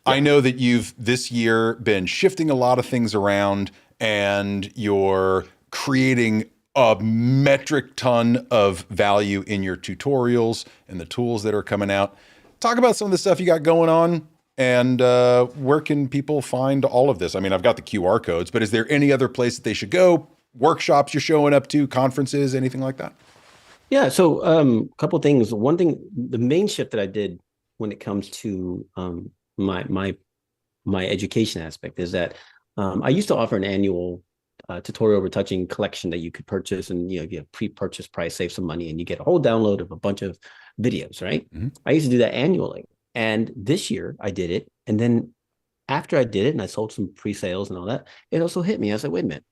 I know that you've this year been shifting a lot of things around, and you're creating a metric ton of value in your tutorials and the tools that are coming out. Talk about some of the stuff you got going on, and where can people find all of this? I mean, I've got the QR codes, but is there any other place that they should go? Workshops you're showing up to, conferences, anything like that? Yeah. So a couple of things. One thing, the main shift that I did when it comes to my education aspect is that I used to offer an annual tutorial retouching collection that you could purchase, and you get a pre-purchase price, save some money, and you get a whole download of a bunch of videos, right? Mm-hmm. I used to do that annually. And this year I did it. And then after I did it and I sold some pre-sales and all that, it also hit me. I was like, wait a minute.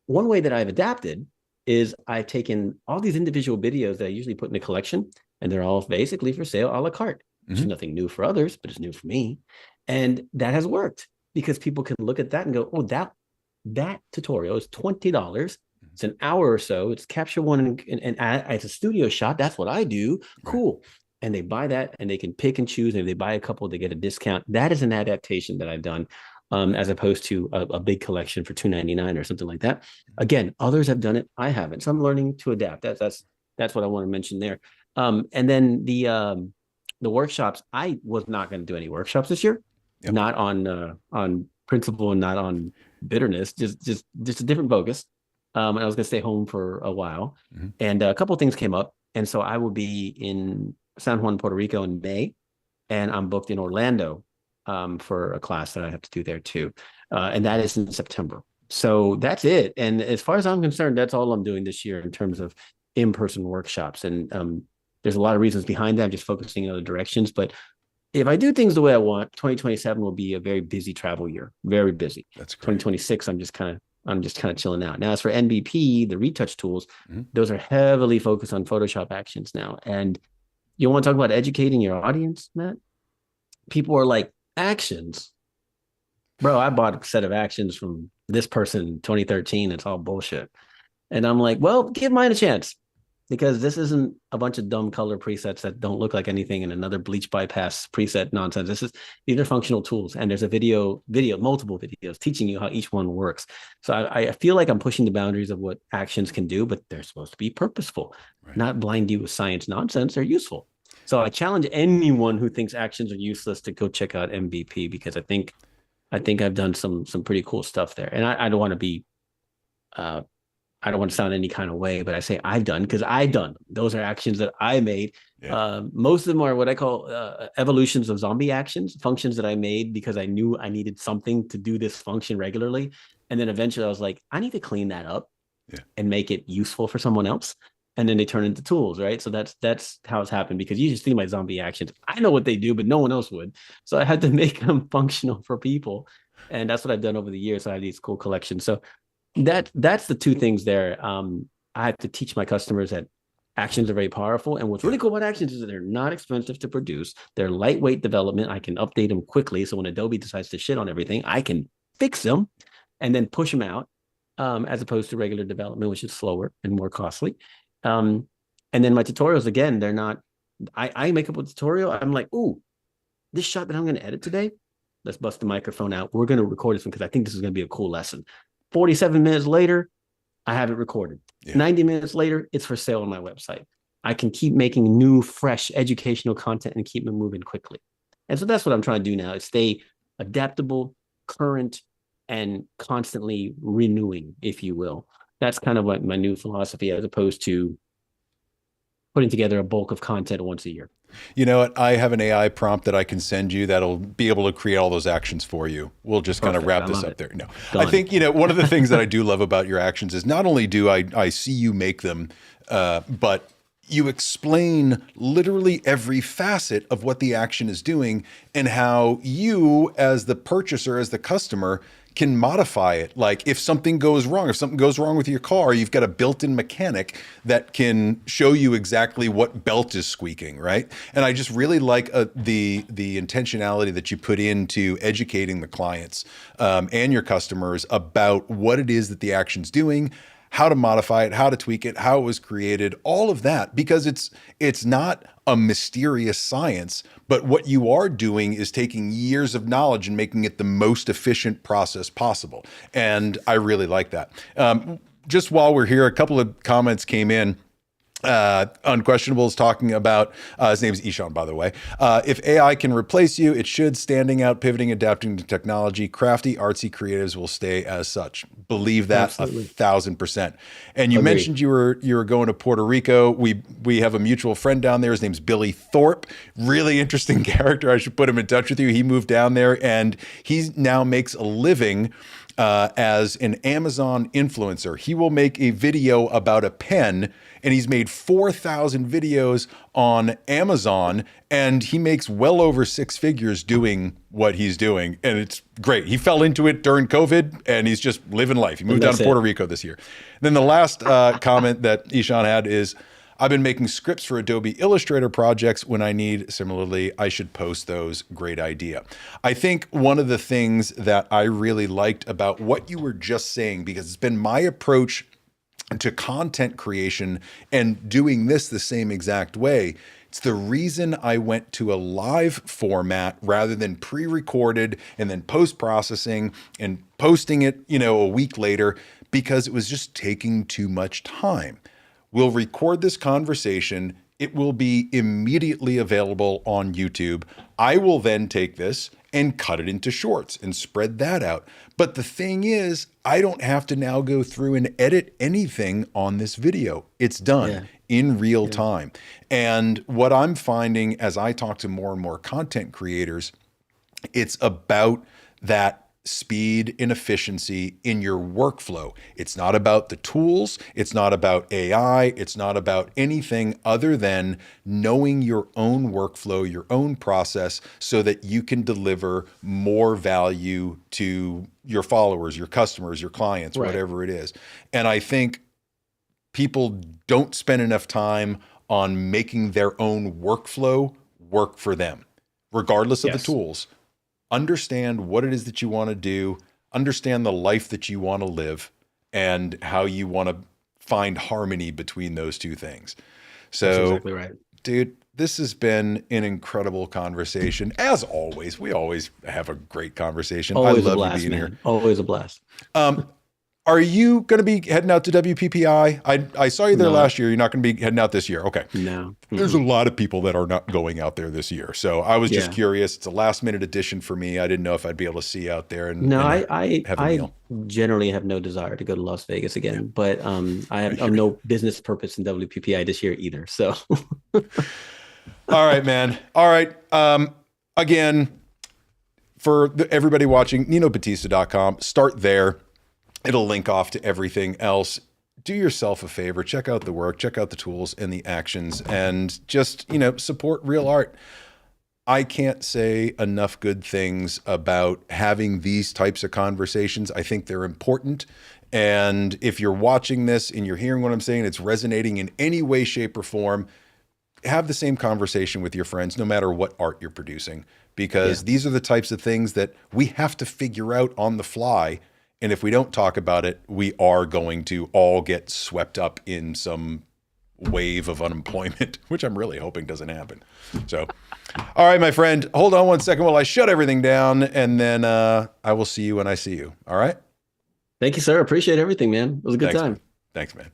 One way that I've adapted is I've taken all these individual videos that I usually put in a collection, and they're all basically for sale a la carte. Which is nothing new for others, but it's new for me. And that has worked because people can look at that and go, oh, that tutorial is $20. It's an hour or so. It's capture one and it's a studio shot. That's what I do. Cool. and they buy that and they can pick and choose. And if they buy a couple, they get a discount. That is an adaptation that I've done, as opposed to a big collection for $2.99 or something like that. Again, others have done it. I haven't. So I'm learning to adapt. That's what I want to mention there. And then the workshops, I was not going to do any workshops this year, Yep. not on principle and not on bitterness, just a different focus. And I was going to stay home for a while, and a couple of things came up, and so I will be in San Juan, Puerto Rico in May, and I'm booked in Orlando for a class that I have to do there too, and that is in September. So that's it. And as far as I'm concerned, that's all I'm doing this year in terms of in-person workshops. And there's a lot of reasons behind that. I'm just focusing in other directions, but if I do things the way I want, 2027 will be a very busy travel year, very busy. That's great. 2026, I'm just kind of chilling out. Now, as for NBP, the retouch tools, those are heavily focused on Photoshop actions now. And you want to talk about educating your audience, Matt? People are like, actions? Bro, I bought a set of actions from this person in 2013. It's all bullshit. And I'm like, well, give mine a chance, because this isn't a bunch of dumb color presets that don't look like anything and another bleach bypass preset nonsense. These are functional tools, and there's a multiple videos teaching you how each one works. So I feel like I'm pushing the boundaries of what actions can do, but they're supposed to be purposeful, not blind you with science nonsense. They're useful. So I challenge anyone who thinks actions are useless to go check out MVP, because I think I've done some pretty cool stuff there. And I don't want to be I don't want to sound any kind of way, but I say I've done, because I've done them. Those are actions that I made. Yeah. Most of them are what I call evolutions of zombie actions, functions that I made because I knew I needed something to do this function regularly. And then eventually I was like, I need to clean that up and make it useful for someone else. And then they turn into tools, right? So that's how it's happened, because you just see my zombie actions. I know what they do, but no one else would. So I had to make them functional for people. And that's what I've done over the years. So I have these cool collections. So that's the two things there. I have to teach my customers that actions are very powerful. And what's really cool about actions is that they're not expensive to produce. They're lightweight development. I can update them quickly. So when Adobe decides to shit on everything, I can fix them and then push them out, as opposed to regular development, which is slower and more costly. And then my tutorials, again, they're not, I make up a tutorial. I'm like, ooh, this shot that I'm going to edit today, let's bust the microphone out. We're going to record this one because I think this is going to be a cool lesson. 47 minutes later, I have it recorded. 90 minutes later, it's for sale on my website. I can keep making new, fresh educational content and keep it moving quickly. And so that's what I'm trying to do now, is stay adaptable, current, and constantly renewing, if you will. That's kind of like my new philosophy, as opposed to putting together a bulk of content once a year. You know what? I have an AI prompt that I can send you that'll be able to create all those actions for you. We'll just kind of wrap this up there. No, I think, one of the things that I do love about your actions is not only do I see you make them, but you explain literally every facet of what the action is doing and how you, as the purchaser, as the customer, can modify it. Like if something goes wrong with your car, you've got a built-in mechanic that can show you exactly what belt is squeaking, right? And I just really like the intentionality that you put into educating the clients and your customers about what it is that the action's doing, how to modify it, how to tweak it, how it was created, all of that, because it's not a mysterious science, but what you are doing is taking years of knowledge and making it the most efficient process possible. And I really like that. Just while we're here, a couple of comments came in. Unquestionables talking about, his name's Ishan, by the way. If AI can replace you, it should. Standing out, pivoting, adapting to technology. Crafty, artsy creatives will stay as such. Believe that. Absolutely. 1,000%. And you Agreed. mentioned you were going to Puerto Rico. We have a mutual friend down there. His name's Billy Thorpe. Really interesting character. I should put him in touch with you. He moved down there and he now makes a living as an Amazon influencer. He will make a video about a pen, and he's made 4,000 videos on Amazon, and he makes well over 6 figures doing what he's doing. And it's great. He fell into it during COVID, and he's just living life. He moved down to Puerto Rico this year. Then the last comment that Ishan had is, I've been making scripts for Adobe Illustrator projects when I need. Similarly, I should post those. Great idea. I think one of the things that I really liked about what you were just saying, because it's been my approach to content creation and doing this the same exact way, It's the reason I went to a live format rather than pre-recorded and then post-processing and posting it, a week later, because it was just taking too much time. We'll record this conversation. It will be immediately available on YouTube. I will then take this and cut it into shorts and spread that out. But the thing is, I don't have to now go through and edit anything on this video. It's done in real time. And what I'm finding as I talk to more and more content creators, it's about that speed and efficiency in your workflow. It's not about the tools. It's not about AI. It's not about anything other than knowing your own workflow, your own process, so that you can deliver more value to your followers, your customers, your clients, whatever it is. And I think people don't spend enough time on making their own workflow work for them, regardless of the tools. Understand what it is that you want to do, understand the life that you want to live, and how you want to find harmony between those two things. So, that's exactly right. Dude, this has been an incredible conversation. As always, we always have a great conversation. Always I love a blast, you being man. here. Always a blast. Are you going to be heading out to WPPI? I saw you there last year. You're not going to be heading out this year. Okay. No. There's a lot of people that are not going out there this year. So I was just curious. It's a last minute addition for me. I didn't know if I'd be able to see you out there and have a meal. Generally have no desire to go to Las Vegas again, but I have no business purpose in WPPI this year either. So. All right, man. All right. Again, for everybody watching, NinoBatista.com, start there. It'll link off to everything else. Do yourself a favor, check out the work, check out the tools and the actions, and just, support real art. I can't say enough good things about having these types of conversations. I think they're important. And if you're watching this and you're hearing what I'm saying, it's resonating in any way, shape, or form, have the same conversation with your friends, no matter what art you're producing, because these are the types of things that we have to figure out on the fly. And if we don't talk about it, we are going to all get swept up in some wave of unemployment, which I'm really hoping doesn't happen. So, all right, my friend, hold on one second while I shut everything down, and then I will see you when I see you. All right? Thank you, sir. Appreciate everything, man. It was a good time. Man. Thanks, man.